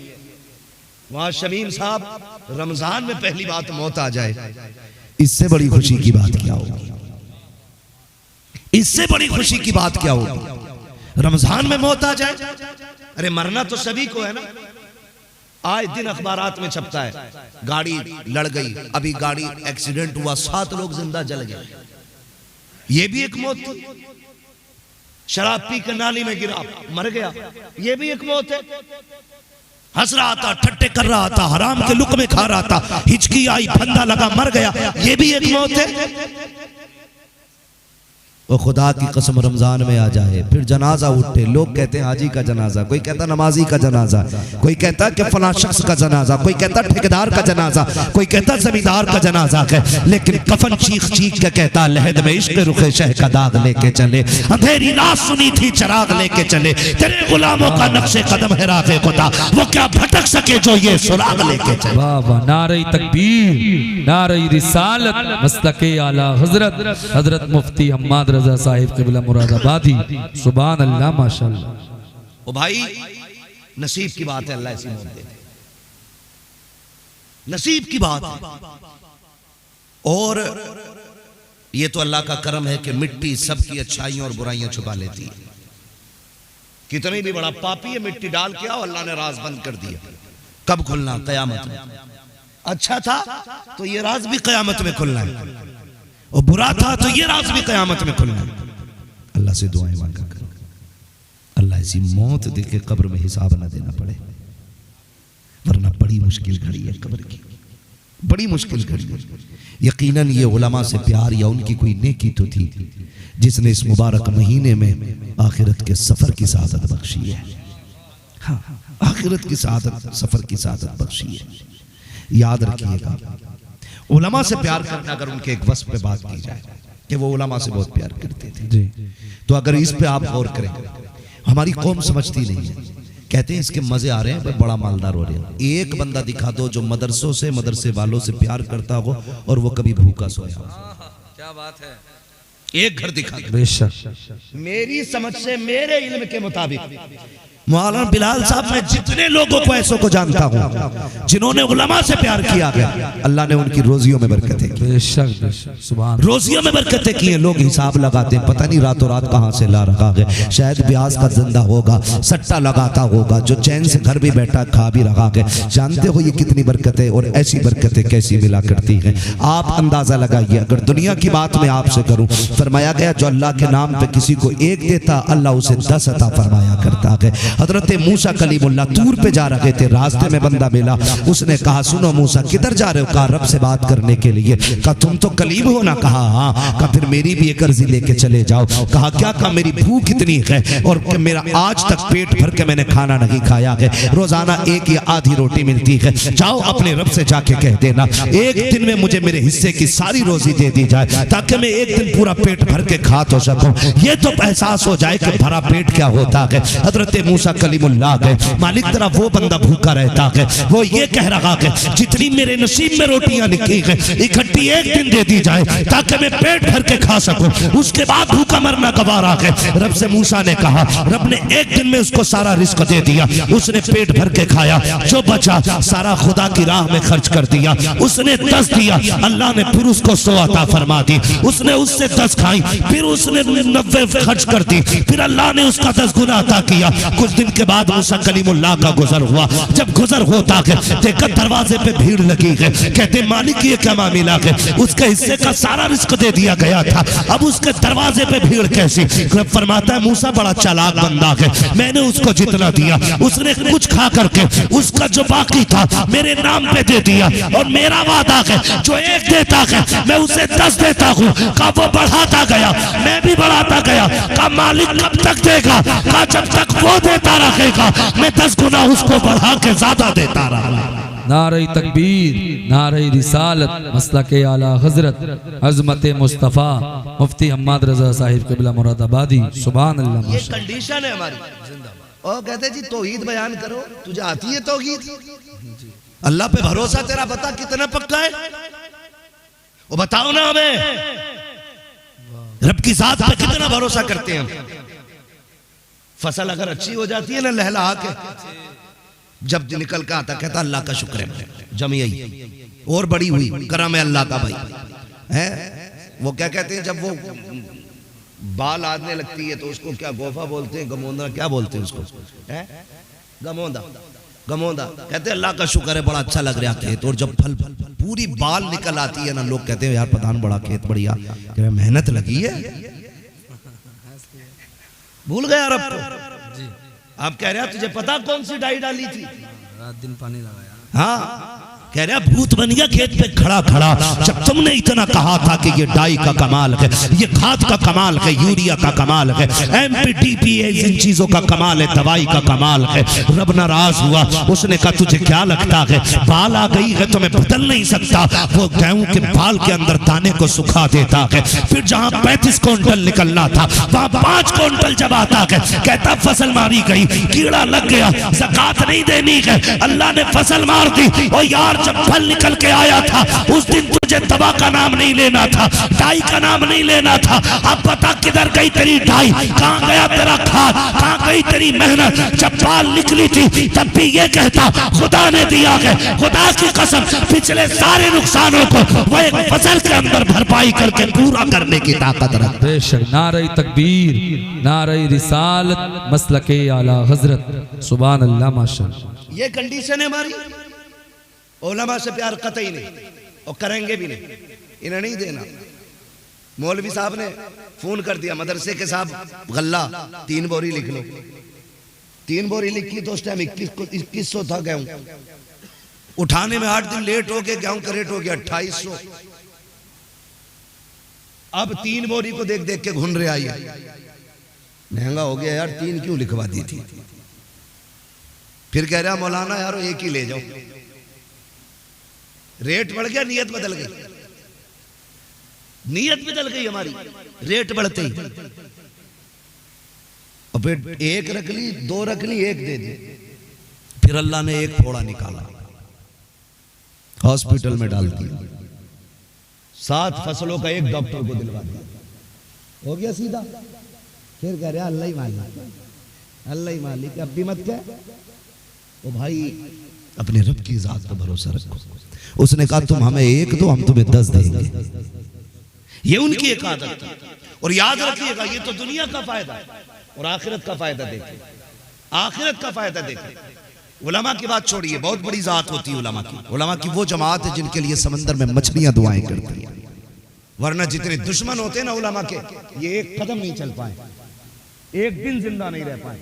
वहां शमीम साहब, रमजान में पहली बात मौत आ जाए, इससे बड़ी खुशी की बात क्या होगी? इससे बड़ी खुशी की बात क्या होगी? रमजान में मौत आ जाए। अरे मरना तो सभी को है ना। आए दिन अखबारात में छपता है, गाड़ी लड़ गई, अभी गाड़ी एक्सीडेंट हुआ, 7 लोग जिंदा जल गए। ये भी एक मौत थी। शराब पी कर नाली में गिरा, मर गया। ये भी एक मौत है। हंस रहा था, ठट्टे कर रहा था, हराम के लुक़्मे खा रहा था, हिचकी आई, फंदा लगा, मर गया। ये भी एक मौत है। वो खुदा की कसम रमजान में आ जाए, फिर जनाजा उठे, लोग कहते हैं हाजी का जनाजा, कोई कहता नमाजी का जनाजा, कोई कहता कि फला शख्स का जनाजा, कोई कहता ठेकेदार का जनाजा, कोई कहता जमींदार का जनाजा है। लेकिन कफन चीख चीख के कहता लहद में इश्क रुखे शह का दाग लेके चले, अंधेरी रात सुनी थी चराग लेके चले, तेरे गुलामों का नक्शे कदम है राफ़े खुदा, वो क्या भटक सके जो ये सुराग लेके चले। वाह वाह, नारे तकबीर, नारे रिसालत, मस्तके आला हजरत हजरत मुफ्ती हम्माद रजा साहिब क़िबला मुरादाबादी। सुभान अल्लाह, माशाअल्लाह। ओ भाई, नसीब की बात है, अल्लाह ऐसी मौत दे, नसीब की बात है। और ये तो अल्लाह का करम है कि मिट्टी सबकी अच्छाइयों और बुराइयां छुपा लेती है। कितनी भी बड़ा पापी है, मिट्टी डाल के आओ, अल्लाह ने राज बंद कर दिया। कब खुलना? कयामत में। अच्छा था तो ये राज भी कयामत में खुलना है, और बुरा था तो ये राज भी कयामत में खुलना है। अल्लाह से दुआएं मांगा करो, अल्लाह ऐसी मौत दे के कब्र में हिसाब ना देना पड़े, वरना बड़ी मुश्किल घड़ी है कब्र की, बड़ी मुश्किल घड़ी है। यकीनन ये उलमा से प्यार या उनकी कोई नेकी तो थी जिसने इस मुबारक महीने में आखिरत के सफर की सादत बख्शी है। हाँ, आखिरत की सादत, सफर की सादत बख्शी है। याद रखिएगा, उलमा से प्यार करना, अगर उनके एक वस्फ पे बात की जाए कि वो उलमा से बहुत प्यार करते थे जी, तो अगर इस पे आप गौर करें, हमारी कौम समझती नहीं है। कहते हैं इसके मजे आ रहे हैं, बड़ा मालदार हो रहे हैं। एक बंदा दिखा दो जो मदरसों से, मदरसे वालों से प्यार करता हो और वो कभी भूखा सोया हो। क्या बात है। एक घर दिखा दो। बेशक। मेरी समझ से, मेरे इल्म के मुताबिक मौलाना बिलाल साहब, मैं जितने लोगों को ऐसों को जानता हूँ जिन्होंने उलमा से प्यार किया गया, अल्लाह ने उनकी रोजियों में बरकतें की। बेशक बेशक, सुभान। रोजियों में बरकतें की हैं। लोग हिसाब लगाते हैं, पता नहीं रातों रात कहाँ से ला रखा है, शायद ब्याज का धंधा होगा, सट्टा लगाता होगा, जो चैन से घर भी बैठा खा भी रखा है। जानते हो ये कितनी बरकतें, और ऐसी बरकतें कैसी मिला करती हैं, आप अंदाजा लगाइए। अगर दुनिया की बात मैं आपसे करूं, फरमाया गया जो अल्लाह के नाम पे किसी को एक देता, अल्लाह उसे 10 अता फरमाया करता है। हजरत मूसा कलीमुल्लाह तूर पे जा रहे थे, रास्ते में बंदा मिला, उसने कहा सुनो मूसा किधर जा रहे हो? कहा रब से बात करने के लिए। कहा तुम तो कलीम हो ना? कहा हाँ। कहा फिर मेरी भी एक अर्जी लेके चले जाओ। कहा क्या? कहा मेरी भूख इतनी है और मेरा आज तक पेट भर के मैंने खाना नहीं खाया है, रोजाना एक या आधी रोटी मिलती है, जाओ अपने रब से जाके कह देना एक दिन में मुझे मेरे हिस्से की सारी रोजी दे दी जाए, ताकि मैं एक दिन पूरा पेट भर के खा तो सकूं। ये तो एहसास हो जाए कि भरा पेट क्या होता है। हजरत मूसा कलीमुल्लाह गए, मालिक तेरा वो बंदा भूखा रहता है, वो ये कह रहा है जितनी मेरे नसीब में रोटियां लिखी है इकट्ठी एक दिन दे दी जाए ताकि मैं पेट भर के खा सकूं, उसके बाद भूखा मरना गवारा है। रब से मूसा ने कहा, रब ने एक दिन में उसको सारा रिस्क दे दिया, उसने पेट भर के खाया, जो बचा सारा खुदा की राह में खर्च कर दिया। उसने 10 दिया, अल्लाह ने फिर उसको 100 अता फरमा दी, उसने उससे 10 खाई, फिर उसने 90 खर्च कर दी, फिर अल्लाह ने उसका 10 गुना अता किया। कुछ दिन के बाद मूसा कलीमुल्लाह का गुजर हुआ, जब गुजर होता है देखा दरवाजे पे भीड़ लगी है, कहते मालिक ये क्या मामला है, उसके हिस्से का सारा रिस्क दे दिया गया था, अब उसके दरवाजे पे भीड़ कैसी? रब फरमाता है मूसा बड़ा चालाक बंदा है, मैंने उसको जितना दिया उसने कुछ खा करके उसका जो बाकी था मेरे नाम पे दे दिया, और मेरा वादा है जो एक देता है मैं उसे 10 देता हूँ। का वो बढ़ाता गया, मैं भी बढ़ाता गया। का मालिक कब तक देगा? का जब तक वो देता रहेगा मैं 10 गुना उसको बढ़ा के ज्यादा देता रहा। नारे तकबीर, नारे रिसालत, मसलके आला हजरत अजमत मुस्तफ़ा मुफ्ती हम्माद रजा साहिब क़िबला मुरादाबादी। सुभान अल्लाह। ये कंडीशन है हमारी। और कहते जी तौहीद बयान करो, तुझे आती है तौहीद? अल्लाह पे भरोसा तेरा बता कितना पक्का है, वो बताओ ना हमें। रब की जात पे कितना भरोसा करते हैं हम? फसल अगर अच्छी हो जाती है ना लहला के, जब निकल के आता कहता अल्लाह का शुक्र है, जमी आई और बड़ी हुई, करम है अल्लाह का भाई है। वो क्या कहते हैं जब वो बाल आने लगती है तो उसको क्या गोफा बोलते हैं, गमोंदा क्या बोलते हैं उसको, है गमोंदा, गमोंदा। कहते हैं अल्लाह का शुक्र है बड़ा अच्छा लग रहा खेत, और जब फल पूरी बाल निकल आती है ना, लोग कहते हैं यार प्रधान बड़ा खेत बढ़िया, मेहनत लगी है। भूल गया रब को? आप कह रहे हैं तुझे पता कौन सी डाई डाली थी? रात दिन पानी लगाया। हाँ, कह रहा भूत बन गया खेत पे खड़ा खड़ा। जब तुमने इतना कहा था कि ये डाई का कमाल है, ये खाद का कमाल है, यूरिया का कमाल है, एमपीटीपीए इन चीजों का कमाल है, दवाई का कमाल है, रब नाराज हुआ। उसने कहा तुझे क्या लगता है बाल आ गई है तो मैं बदल नहीं सकता? वो गेहूं के बाल के अंदर दाने को सुखा देता है, फिर जहां 35 क्विंटल निकलना था वहां 5 क्विंटल जब आता है, कहता फसल मारी गई, कीड़ा लग गया, ज़कात नहीं देनी है, अल्लाह ने फसल मार दी। और यार जब फल निकल के आया था उस दिन तुझे दवा का नाम नहीं लेना था, डाई का नाम नहीं लेना था। अब बता किधर गई तेरी डाई, कहां गया तेरा खाद, कहां गई तेरी मेहनत? जब बाल निकली थी तब भी ये कहता खुदा ने दिया है, खुदा की कसम पिछले सारे नुकसानों को वो एक फसल के अंदर भरपाई करके पूरा करने की ताकत रखता है। बेशक। नारे तकबीर, नारे रिसालत, मसलके आला हजरत। सुभान अल्लाह माशाअल्लाह। ये कंडीशन है हमारी। उलमा से प्यार कतई नहीं और करेंगे भी नहीं, इन्हें नहीं देना। मौलवी साहब ने फोन कर दिया मदरसे के साहब गल्ला 3 बोरी लिख लो। 3 बोरी लिखी तो उस टाइम 2100 था गेहूं, उठाने में 8 दिन लेट हो गए, गेहूं का रेट हो गया 2800। अब 3 बोरी को देख देख के घून रहे आई, महंगा हो गया यार, 3 क्यों लिखवा दी थी? फिर कह रहा मौलाना यार एक ही ले जाओ। रेट बढ़ गया, नियत बदल गई, नियत बदल गई हमारी रेट बढ़ते ही। और फिर 1 रख ली, 2 रख ली, 1 दे दी। फिर अल्लाह ने एक फोड़ा निकाला, हॉस्पिटल में डाल दिया, 7 फसलों का एक डॉक्टर को दिलवा दिया, हो गया सीधा। फिर कह रहा अल्लाह ही मालिक, अल्लाह ही मालिक, अब भी मत कह। ओ भाई अपने रब की जात पर भरोसा रखो। उसने कहा तुम हमें 1 दो, हम तुम्हें 10 देंगे। ये उनकी एक आदत थी। और याद रखिएगा ये तो दुनिया का फायदा है और आखिरत का फायदा देखे, आखिरत का फायदा देखे। उलमा की बात छोड़िए, बहुत बड़ी जात होती है उलमा की। उलमा की वो जमात है जिनके लिए समंदर में मछलियां दुआएं करती है, वरना जितने दुश्मन होते हैं ना उलमा के, ये एक कदम नहीं चल पाए, एक दिन जिंदा नहीं रह पाए।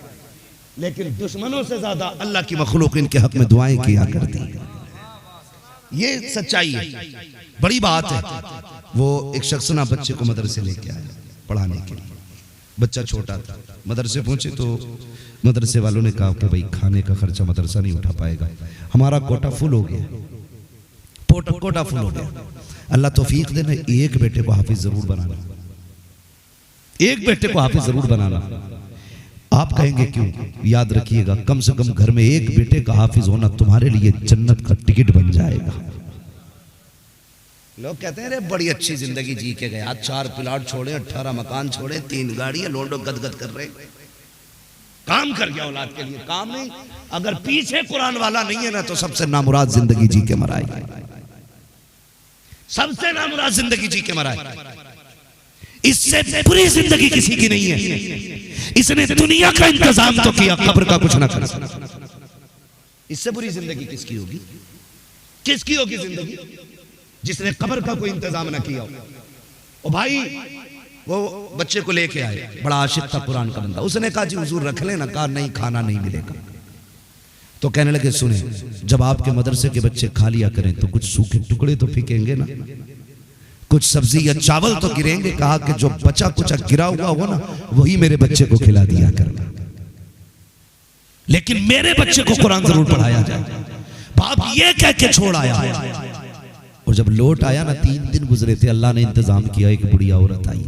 लेकिन दुश्मनों से ज्यादा अल्लाह की मखलूक इनके हक में दुआएं किया करती है। ये सच्चाई है, बड़ी बात है। वो एक शख्स ना बच्चे को मदरसे लेके आया पढ़ाने के लिए। बच्चा छोटा था, मदरसे पहुंचे तो मदरसे वालों ने कहा कि भाई खाने का खर्चा मदरसा नहीं उठा पाएगा, हमारा कोटा फुल हो गया, कोटा फुल हो गया। अल्लाह तौफीक देना, एक बेटे को हाफिज जरूर बनाना, एक बेटे को हाफिज जरूर बनाना। आप कहेंगे क्यों? याद रखिएगा कम से कम घर में एक बेटे का हाफिज होना तुम्हारे लिए जन्नत का टिकट बन जाएगा। लोग कहते हैं अरे बड़ी अच्छी जिंदगी जी के गए, 4 प्लाट छोड़े, 18 मकान छोड़े, 3 गाड़ियां, लोडो गदगद कर रहे, काम कर गया औलाद के लिए। काम नहीं, अगर पीछे कुरान वाला नहीं है ना तो सबसे नामुराद जिंदगी जी के मराए, सबसे नामुराद जिंदगी जी के मराए। इससे बुरी जिंदगी किसी की नहीं है। इसने दुनिया का इंतजाम तो किया, कब्र का कुछ ना कर। इससे बुरी जिंदगी किसकी होगी? किसकी होगी जिंदगी जिसने कब्र का कोई इंतजाम ना किया हो? ओ भाई वो बच्चे को लेके आए, बड़ा आशिक था कुरान का बंदा। उसने कहा जी हुजूर रख लेना, कहा नहीं खाना नहीं मिलेगा। तो कहने लगे सुने, जब आपके मदरसे के बच्चे खा लिया करें तो कुछ सूखे टुकड़े तो फेंकेंगे ना, कुछ सब्जी या चावल तो गिरेंगे। कहा कि जो बचा कुछ गिरा हुआ हो ना वही मेरे बच्चे को खिला दिया करना, लेकिन मेरे बच्चे को कुरान जरूर पढ़ाया जाए। बाप ये कह के छोड़ आया। और जब लौट आया ना 3 दिन गुजरे थे, अल्लाह ने इंतजाम किया, एक बुढ़िया औरत आई,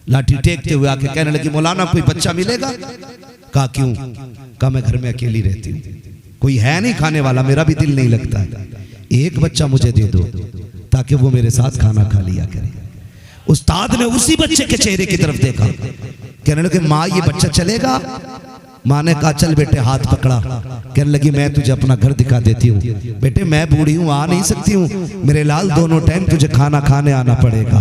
लाठी टेकते हुए आके कहने लगी मौलाना कोई बच्चा मिलेगा? कहा क्यों? कहा मैं घर में अकेली रहती हूँ, कोई है नहीं खाने वाला, मेरा भी दिल नहीं लगता है, एक बच्चा मुझे दे दो ताकि वो मेरे साथ खाना खा लिया करे। उस्ताद ने उसी बच्चे के चेहरे की तरफ देखा, कहने लगे माँ ये बच्चा चलेगा? माँ ने कहा चल बेटे, हाथ पकड़ा। कहने लगी मैं तुझे अपना घर दिखा देती हूँ। बेटे मैं बूढ़ी हूँ, आ नहीं सकती हूँ, मेरे लाल दोनों टाइम तुझे खाना खाने आना पड़ेगा।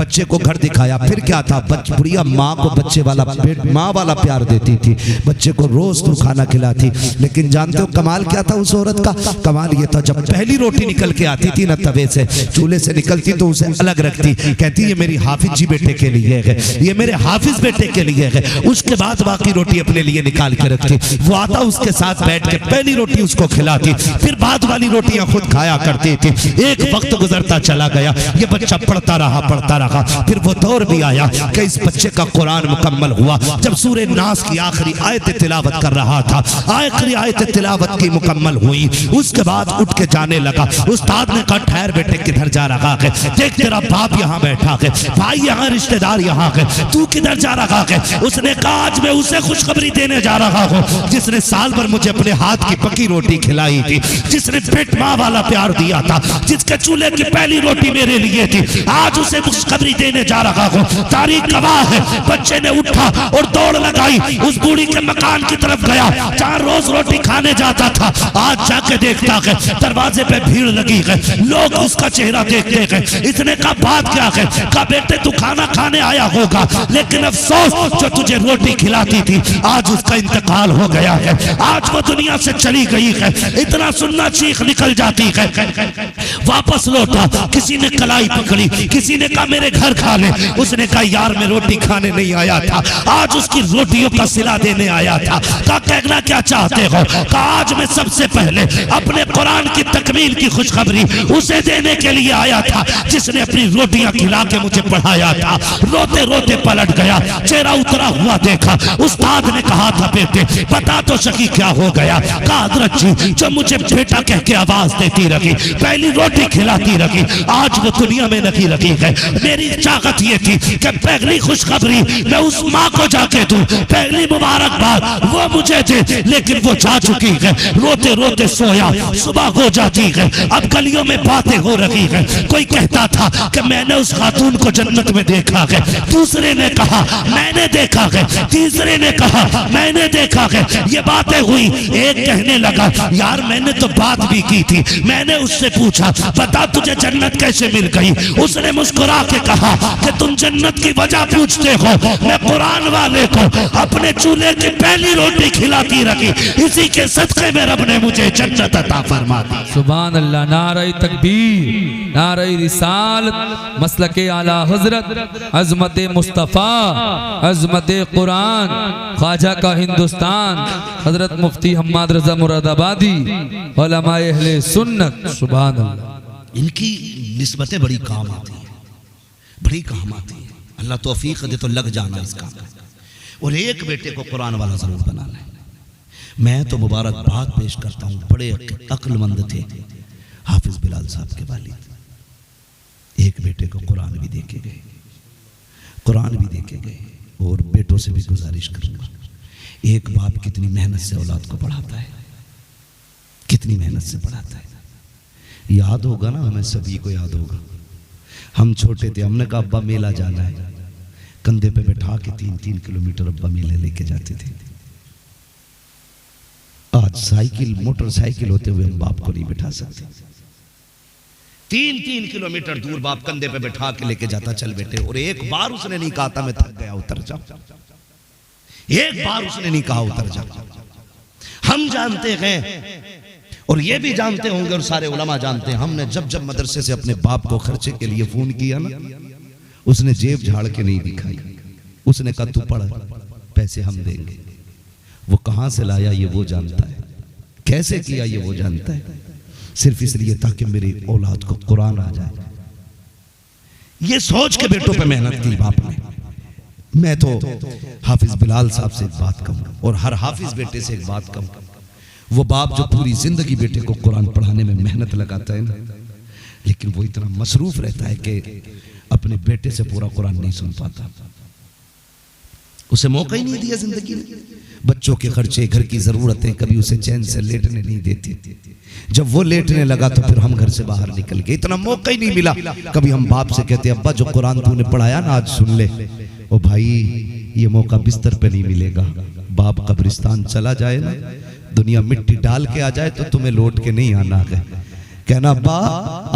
बच्चे को घर दिखाया। फिर क्या था, बुढ़िया माँ को बच्चे वाला पेट, माँ वाला प्यार देती थी, बच्चे को रोज तो खाना खिलाती। लेकिन जानते हो कमाल क्या था उस औरत का? कमाल ये था, जब पहली रोटी निकल के आती थी ना तवे से, चूल्हे से निकलती तो उसे अलग रखती, कहती ये मेरी हाफिज जी बेटे के लिए है, ये मेरे हाफिज बेटे के लिए है। उसके बाद बाकी रोटी अपने लिए निकाल के रखती। वो आता उसके साथ बैठ के पहली रोटी उसको खिलाती, फिर बाद वाली रोटियां खुद खाया करती थी। एक वक्त गुजरता चला गया, ये बच्चा पढ़ता रहा। फिर वो दौर भी आया कि इस बच्चे का कुरान मुकम्मल हुआ। जब सूरह नास की आखिरी आयत तिलावत कर रहा था, आखिरी आयत तिलावत की मुकम्मल हुई, उसके बाद उठ के जाने लगा। उस्ताद ने कहा ठहर बेटे, किधर जा रहा है? देख तेरा बाप यहाँ बैठा है, भाई यहाँ, रिश्तेदार यहाँ है, तू किधर जा रहा है? उसने कहा आज मैं उसे खुशखबरी देने जा रहा हूँ जिसने साल भर मुझे अपने हाथ की पकी रोटी खिलाई थी, जिसने पेट माँ वाला प्यार दिया था, जिसके चूल्हे की पहली रोटी मेरे लिए थी। आज उसे खुशखबरी देने जा रहा हूँ। तारीख गवाह है, बच्चे ने उठा और दौड़ लगाई, उस बूढ़ी के मकान की तरफ गया जहाँ रोज रोटी खाने जाता था। आज जाके देखता है दरवाजे पे भीड़ लगी है, लोग उसका चेहरा देखते हैं। इसने कहा बात क्या है? कहा बेटे तू खाना खाने आया होगा, लेकिन अफसोस जो तुझे रोटी खिलाती थी आज उसका इंतकाल हो गया है, आज वो दुनिया से चली गई है। इतना सुनना चीख निकल जाती है। वापस लौटा, किसी ने कलाई पकड़ी, किसी ने कहा मेरे घर खा ले। उसने कहा यार मैं रोटी खाने नहीं आया था, आज उसकी रोटियों का सिला देने आया था। कहा कहना क्या चाहते हो? कहा आज मैं सबसे पहले अपने कुरान की तकमील की खुशखबरी उसे देने के लिए आया था जिसने अपनी रोटियां खिला के मुझे पढ़ाया था। रोते रोते पलट गया, चेहरा उतरा हुआ देखा। उस्ताद ने कहा था बेटे बता तो सकी क्या हो गया? कहा हजरत जी जो मुझे बेटा कह के आवाज देती रही, पहली रोटी खिलाती रही, आज वो दुनिया में नहीं रही है। मेरी चाहत ये थी कि पहली खुशखबरी मैं उस माँ को जाके दूं, पहली मुबारकबाद वो मुझे दे, लेकिन वो जा चुकी है। रोते रोते सोया, सुबह हो जाती है। अब गलियों में बातें हो रही है। कोई कहता था कि मैंने उस खातून को जन्नत में देखा है, दूसरे ने कहा मैंने देखा है, तीसरे ने कहा मैंने देखा है। ये बातें हुई, एक कहने लगा यार मैंने तो बात भी की थी, मैंने उससे पूछा बता तुझे जन्नत कैसे मिल गई? उसने मुस्कुरा के कहा कि तुम जन्नत की वजह पूछते हो, मैं कुरान वाले को अपने चूल्हे की पहली रोटी खिलाती रखी, इसी के सदके में रब ने मुझे जन्नत अता फरमा दी। सुभान अल्लाह, नारे तकबीर, नारे रिसालत, मसलके आला हजरत, अजमत मुस्तफ़ा, अजमत कुरान, ख्वाजा का हिंदुस्तान, हजरत मुफ्ती हम्माद रजा मुरादाबादी, उलमाए अहले सुन्नत। सुभान अल्लाह। इनकी निस्बतें बड़ी काम आती हैं, बड़ी काम आती हैं। अल्लाह तौफीक दे तो लग जाना इस काम में। और एक बेटे को कुरान वाला जरूर बनाना है। मैं तो मुबारकबाद पेश करता हूँ, बड़े अक्लमंद थे हाफिज बिलाल साहब के वालिद। एक बेटे को कुरान भी देके गए, कुरान भी देके गए। और बेटों से भी गुजारिश करूंगा, एक बाप कितनी मेहनत से औलाद को पढ़ाता है, कितनी मेहनत से पढ़ाता है। याद होगा ना, हमें सभी को याद होगा, हम छोटे थे, हमने कहा अब्बा मेला जाना है, कंधे पे बैठा के 3-3 किलोमीटर अब्बा मेले लेके जाते थे। आज साइकिल मोटरसाइकिल होते हुए हम बाप को नहीं बैठा सकते। 3-3 किलोमीटर दूर बाप कंधे पे बैठा के लेके जाता, चल बेटे। और एक बार उसने नहीं कहा था मैं थक गया उतर जाओ, एक बार उसने नहीं कहा उतर जाओ। हम जानते हैं और ये भी जानते होंगे और सारे उलमा जानते हैं, हमने जब जब मदरसे से अपने बाप को खर्चे के लिए फोन किया ना, उसने जेब झाड़ के नहीं दिखाई, उसने कहा तू पढ़, पैसे हम देंगे। वो कहां से लाया ये वो जानता है, कैसे किया ये वो जानता है, सिर्फ इसलिए ताकि मेरी औलाद को कुरान आ जाए। ये सोच के बेटों पे मेहनत की बाप ने। मैं तो हाफिज बिलाल साहब से एक बात कहूँ और हर हाफिज बेटे से एक बात कहूँ, वो बाप जो पूरी जिंदगी बेटे को कुरान पढ़ाने में मेहनत लगाता है ना, लेकिन वो इतना मसरूफ रहता है कि अपने बेटे से पूरा कुरान नहीं सुन पाता। उसे मौका ही नहीं दिया जिंदगी में। बच्चों के खर्चे, घर की जरूरतें कभी उसे चैन से लेटने नहीं देती। जब वो लेटने लगा तो फिर हम घर से बाहर निकल गए, इतना मौका ही नहीं मिला। कभी हम बाप से कहते अब्बा जो कुरान तूने पढ़ाया ना आज सुन ले। ओ भाई ये मौका बिस्तर पे नहीं मिलेगा। बाप कब्रिस्तान चला जाए ना, दुनिया मिट्टी डाल के आ जाए तो तुम्हें लौट के नहीं आना है। कहना अब्बा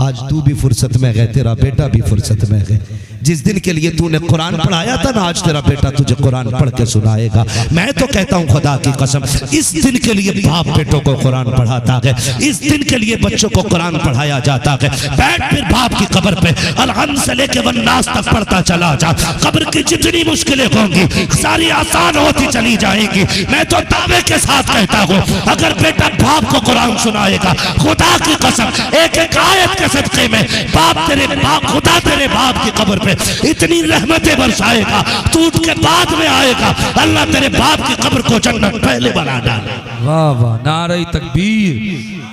आज तू भी फुर्सत में गए, तेरा बेटा भी फुर्सत में गए। जिस दिन के लिए तूने कुरान पढ़ाया था ना, आज तेरा बेटा तुझे कुरान पढ़ के सुनाएगा। मैं तो कहता हूँ खुदा की कसम, इस दिन के लिए बाप बेटों को कुरान पढ़ाता है, इस दिन के लिए बच्चों को कुरान पढ़ाया जाता है। बैठ फिर बाप की कब्र पे अलहम से लेके वन्नास तक पढ़ता चला जा। कब्र की जितनी मुश्किलें होंगी सारी आसान होती चली जाएगी। मैं तो दावे के साथ कहता हूँ, अगर बेटा बाप को कुरान सुनाएगा, खुदा की कसम एक एक आयत के सदके में खुदा तेरे बाप की कब्र पे इतनी रहमतें बरसाएगा, तू उठ के बाद में आएगा, अल्लाह तेरे बाप की कब्र को जन्नत पहले बना डाले। वाह वाह, नारे तकबीर,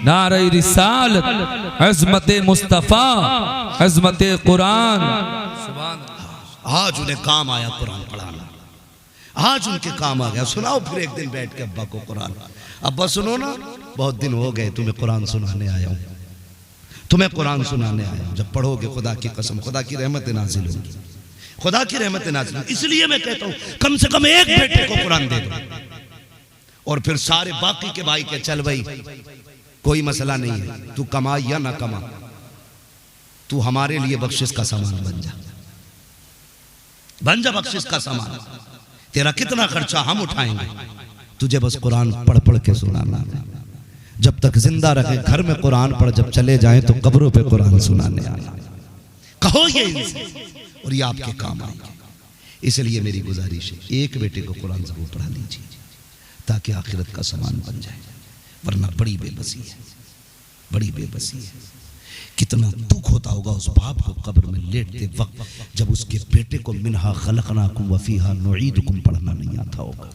नारे रिसालत, अज़मत मुस्तफ़ा, अज़मत कुरान। आज उन्हें काम आया कुरान पढ़ाना, आज उनके काम आ गया। सुनाओ फिर एक दिन बैठ के अब्बा को कुरान। अब्बा सुनो ना, बहुत दिन हो गए तुम्हें कुरान सुनाने आया हूं, तुम्हें कुरान सुनाने आया हूं। जब पढ़ोगे खुदा की कसम खुदा की रहमत नाजिल होगी, खुदा की रहमत नाजिल होगी। इसलिए मैं कहता हूं कम से कम एक बेटे को कुरान दे दो, और फिर सारे बाकी के भाई के चल भाई कोई मसला नहीं है, तू कमा या ना कमा, तू हमारे लिए बख्शिश का सामान बन जा, बन जा बख्शिश का सामान। तेरा कितना खर्चा हम उठाएंगे, तुझे बस कुरान पढ़ पढ़ के सुनाना। जब तक जिंदा रहे घर में कुरान पढ़, जब चले जाएं तो कब्रों पे कुरान सुनाने आना। कहो ये इनसे, और ये आपके काम आएंगे। इसलिए मेरी गुजारिश है, एक बेटे को कुरान जरूर पढ़ा लीजिए ताकि आखिरत का सामान बन जाए, वरना बड़ी बेबसी है, बड़ी बेबसी है। कितना दुख होता होगा उस बाप को कब्र में लेटते वक्त, जब उसके बेटे को मिनहा खलकनाकुम व फीहा नुईदुकुम पढ़ना नहीं आता होगा।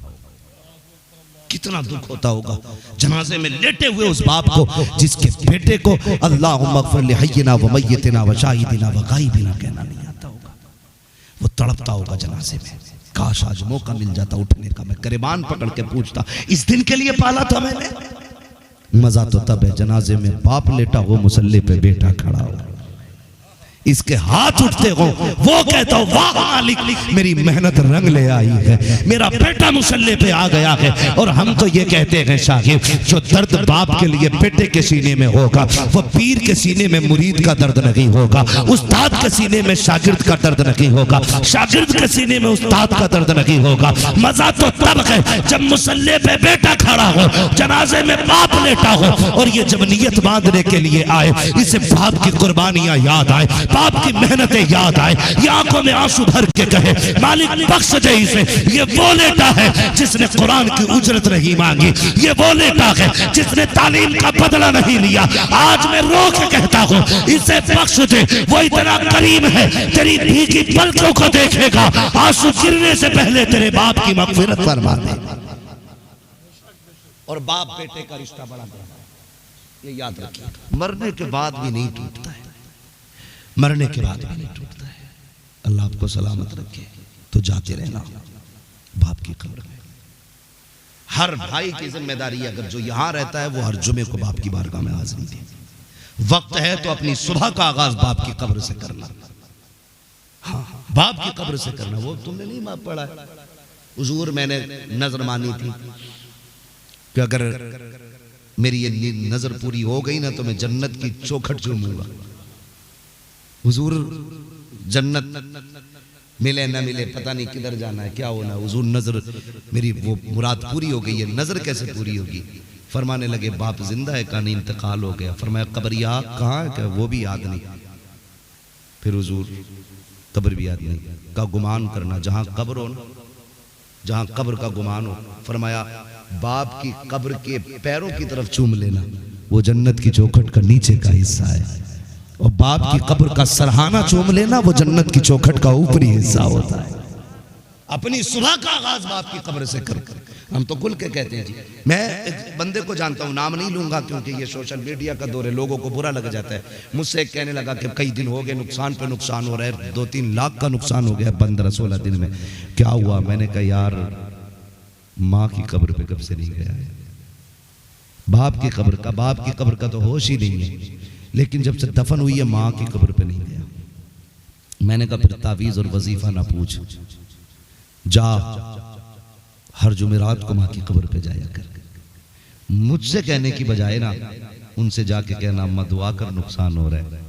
कितना दुख होता होगा जनाजे में लेटे हुए उस बाप को, जिसके बेटे को अल्लाहुम्मा अग़फ़िर लिहय्यिना व मय्यितिना व शाहिदिना व गायबिना कहना नहीं आता होगा। वो तड़पता होगा जनाजे में, काश आज मौका मिल जाता उठने का, मैं गिरबान पकड़ के पूछता, इस दिन के लिए पाला था मैंने। मजा तो तब है जनाजे में बाप लेटा हो, मुसल्ले पे बेटा खड़ा हो, इसके हाथ उठते हो, वो कहता हो वाह मालिक मेरी मेहनत रंग ले आई है, मेरा बेटा मुसल्ले पे आ गया है। और हम तो ये कहते हैं शागिर, जो दर्द बाप के लिए बेटे के सीने में होगा, वो पीर के सीने में मुरीद का दर्द नहीं होगा, उस्ताद के सीने में शागिर्द का दर्द नहीं होगा, शागिर्द के सीने में उस्ताद का दर्द नहीं होगा। मजा तो तब है जब मुसल्ले पे बेटा खड़ा हो, जनाजे में बाप लेटा हो, और ये जब नियत बांधने के लिए आए, इसे बाप की कुर्बानियां याद आए, बाप की मेहनतें याद आए, ये आंखों में आंसू भर के कहे मालिक बख्श दे इसे। ये वो लेटा है जिसने कुरान की उजरत नहीं मांगी, ये वो लेटा है जिसने तालीम का बदला नहीं लिया। आज मैं रो के कहता हूँ इसे बख्श दे, वो इतना करीम है, तेरी भीगी पलकों को देखेगा, आंसू गिरने से पहले तेरे बाप की मग़फ़िरत फरमा दे। और बाप बेटे का रिश्ता बड़ा बड़ा, ये याद रखिए, मरने के बाद भी नहीं टूटता है, मरने के बाद भी नहीं टूटता है। अल्लाह आपको सलामत रखे, तो जाते रहना बाप की कब्र में। हर भाई की जिम्मेदारी है, अगर जो यहां रहता है वो हर जुमे को बाप की बारगाह में हाजिरी दे। वक्त है तो अपनी सुबह का आगाज बाप की कब्र से करना, हाँ बाप की कब्र से करना। वो तुमने नहीं माफ पड़ा है हुजूर, मैंने नजर मानी थी कि अगर मेरी ये नजर पूरी हो गई ना तो मैं जन्नत की चौखट चूमूंगा। हुजूर जन्नत मिले न मिले पता नहीं किधर जाना है, क्या होना। हुजूर नजर मेरी वो मुराद पूरी हो गई है। नजर कैसे पूरी होगी? फरमाने लगे बाप जिंदा है, कहानी इंतकाल हो गया। फरमाया कब्र याद कहाँ है? क्या वो भी याद नहीं। फिर हुजूर कब्र भी याद नहीं का गुमान करना, जहाँ कब्र हो ना, जहाँ कब्र का गुमान हो। फरमाया बाप की कब्र के पैरों की तरफ चूम लेना, वो जन्नत की चौखट का नीचे का हिस्सा है। और बाप की कब्र का सरहाना चूम लेना, वो जन्नत की चौखट का ऊपरी हिस्सा होता है। अपनी सुबह का आगाज बाप की कब्र से कर। हम तो खुल के कहते हैं जी। मैं एक बंदे को जानता हूँ, नाम नहीं लूंगा क्योंकि ये सोशल मीडिया का दौर है, लोगों को बुरा लग जाता है। मुझसे एक कहने लगा कि कई दिन हो गए नुकसान पे नुकसान हो रहा है, 2-3 लाख का नुकसान हो गया 15-16 दिन में। क्या हुआ? मैंने कहा यार माँ की कब्र पे कब से नहीं गया है, बाप की कब्र का तो होश ही नहीं है। लेकिन जब से दफन हुई है माँ की कब्र पे नहीं गया। मैंने कहा फिर तावीज़ और वजीफा ना पूछ, जा हर जुमेरात को माँ की कब्र पे जाया कर। मुझसे कहने की बजाय ना उनसे जाके कहना अम्मा दुआ कर नुकसान हो रहा है,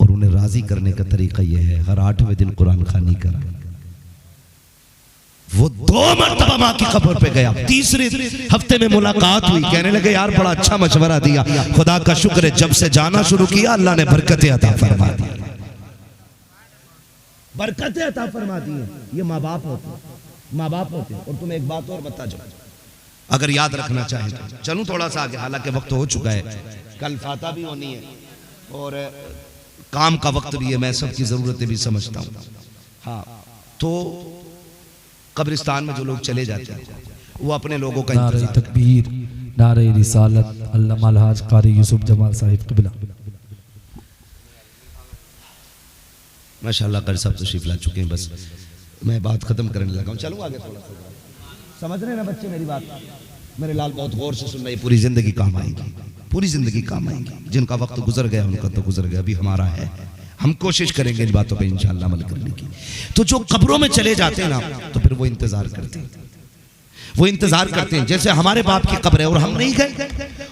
और उन्हें राजी करने का तरीका यह है, हर 8वें दिन कुरान खानी करा। वो 2 मरतबा माँ की कब्र पे गया, तीसरे हफ्ते में मुलाकात हुई, कहने लगे यार बड़ा अच्छा मशवरा दिया, खुदा का शुक्र है जब से जाना शुरू किया अल्लाह ने बरकतें अता फरमा दी। बरकतें अता फरमा दी है। ये माँ बाप होते, माँ बाप होते। और तुम एक बात और बता जाओ, अगर याद रखना चाहें तो चलूं थोड़ा सा आगे, हालांकि वक्त हो चुका है, कल फाता भी होनी है और काम का वक्त भी है, मैं सबकी जरूरतें भी समझता हूँ। हाँ, तो कब्रिस्तान में जो लोग चले जाते हैं वो अपने लोगों का नारे इंतजार तकबीर, नारे रिसालत, अल्लामा अलहाज कारी यूसुफ जमाल साहिब क़िबला। माशाल्लाह कर सब तशरीफ ला चुके हैं, बस मैं बात खत्म करने लगा हूँ। चलूँ आगे थोड़ा सा, समझ रहे हैं ना बच्चे मेरी बात? मेरे लाल बहुत गौर से सुन रहे हैं, पूरी जिंदगी काम आएगी, पूरी जिंदगी काम आएगी। जिनका वक्त गुजर गया उनका तो गुजर गया, अभी हमारा है, हम कोशिश करेंगे इन बातों पे इंशाअल्लाह अमल करने की। तो जो कब्रों में चले जाते हैं ना, तो फिर वो इंतजार करते हैं, वो इंतजार करते हैं। जैसे हमारे बाप की कब्र है और हम नहीं गए,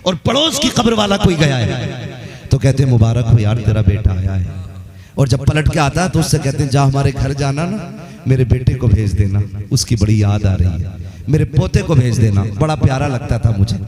और पड़ोस की कब्र वाला कोई गया है, तो कहते हैं मुबारक हो यार तेरा बेटा आया है। और जब पलट के आता है तो उससे कहते हैं जा हमारे घर जाना ना, मेरे बेटे को भेज देना, उसकी बड़ी याद आ रही है, मेरे पोते को भेज देना, बड़ा प्यारा लगता था मुझे,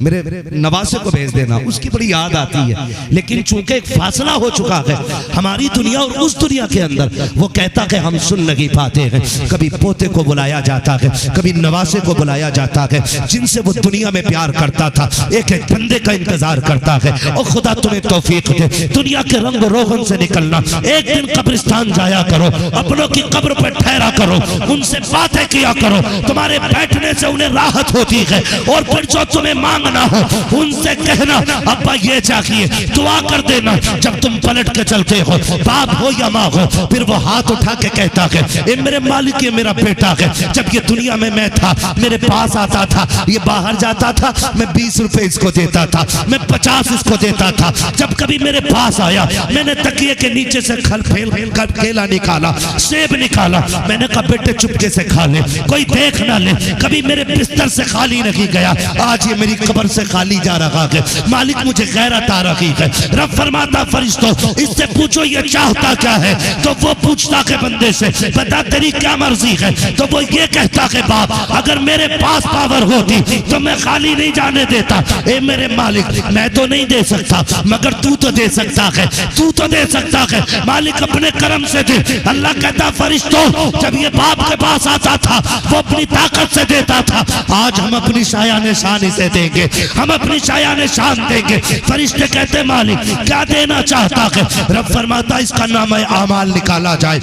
मेरे नवासे को भेज देना, उसकी बड़ी याद आती है। लेकिन चूंकि एक फासला हो चुका है हमारी दुनिया और उस दुनिया के अंदर, वो कहता है हम सुन नहीं पाते हैं। कभी पोते को बुलाया जाता है, कभी नवासे को बुलाया जाता है, जिनसे वो दुनिया में प्यार करता था, एक एक बंदे का इंतजार करता है। और खुदा तुम्हें तौफीक दे, दुनिया के रंग रोगन से निकलना, एक दिन कब्रिस्तान जाया करो, अपनों की कब्र पर ठहरा करो, उनसे बातें किया करो, तुम्हारे बैठने से उन्हें राहत होती है। और फिर जो तुम्हें मांगना हो उनसे कहना अब्बा ये चाहिए, दुआ कर देना। जब तुम पलट के चलते हो, बाप हो या माँ हो, फिर वो हाथ उठा के कहता है ये मेरे मालिक, ये मेरा बेटा है। जब ये दुनिया में मैं था, मेरे पास आता था, ये बाहर जाता था, मैं 20 रुपए इसको देता था, मैं 50 इसको देता था। जब कभी मेरे पास आया, मैंने तकिए के नीचे से केला निकाला, सेब निकाला, मैंने कहा बेटे चुपके से खा ले, कोई देख ना ले। कभी मेरे बिस्तर से खाली नहीं गया, आज ये मेरी कब्र से खाली जा रहा है। मालिक मुझे गैरत आ रही है। रब फरमाता फरिश्तों इससे पूछो ये चाहता क्या है, तो वो पूछता है बंदे से बता तेरी क्या मर्जी है, तो वो ये कहता है बाप अगर मेरे पास पावर होती तो मैं खाली नहीं जाने देता। ए मेरे मालिक मैं तो नहीं दे सकता, मगर तू तो दे सकता है, तू तो दे सकता है, मालिक अपने करम से दे। अल्लाह कहता फरिश्तों जब ये बाप के पास आता था वो अपनी ताकत से देता था, आज हम अपनी शायान शान से देंगे, हम अपनी शायान शान देंगे। फरिश्ते कहते मालिक क्या देना चाहता है, रब फरमाता इसका नाम आमाल निकाला जाए,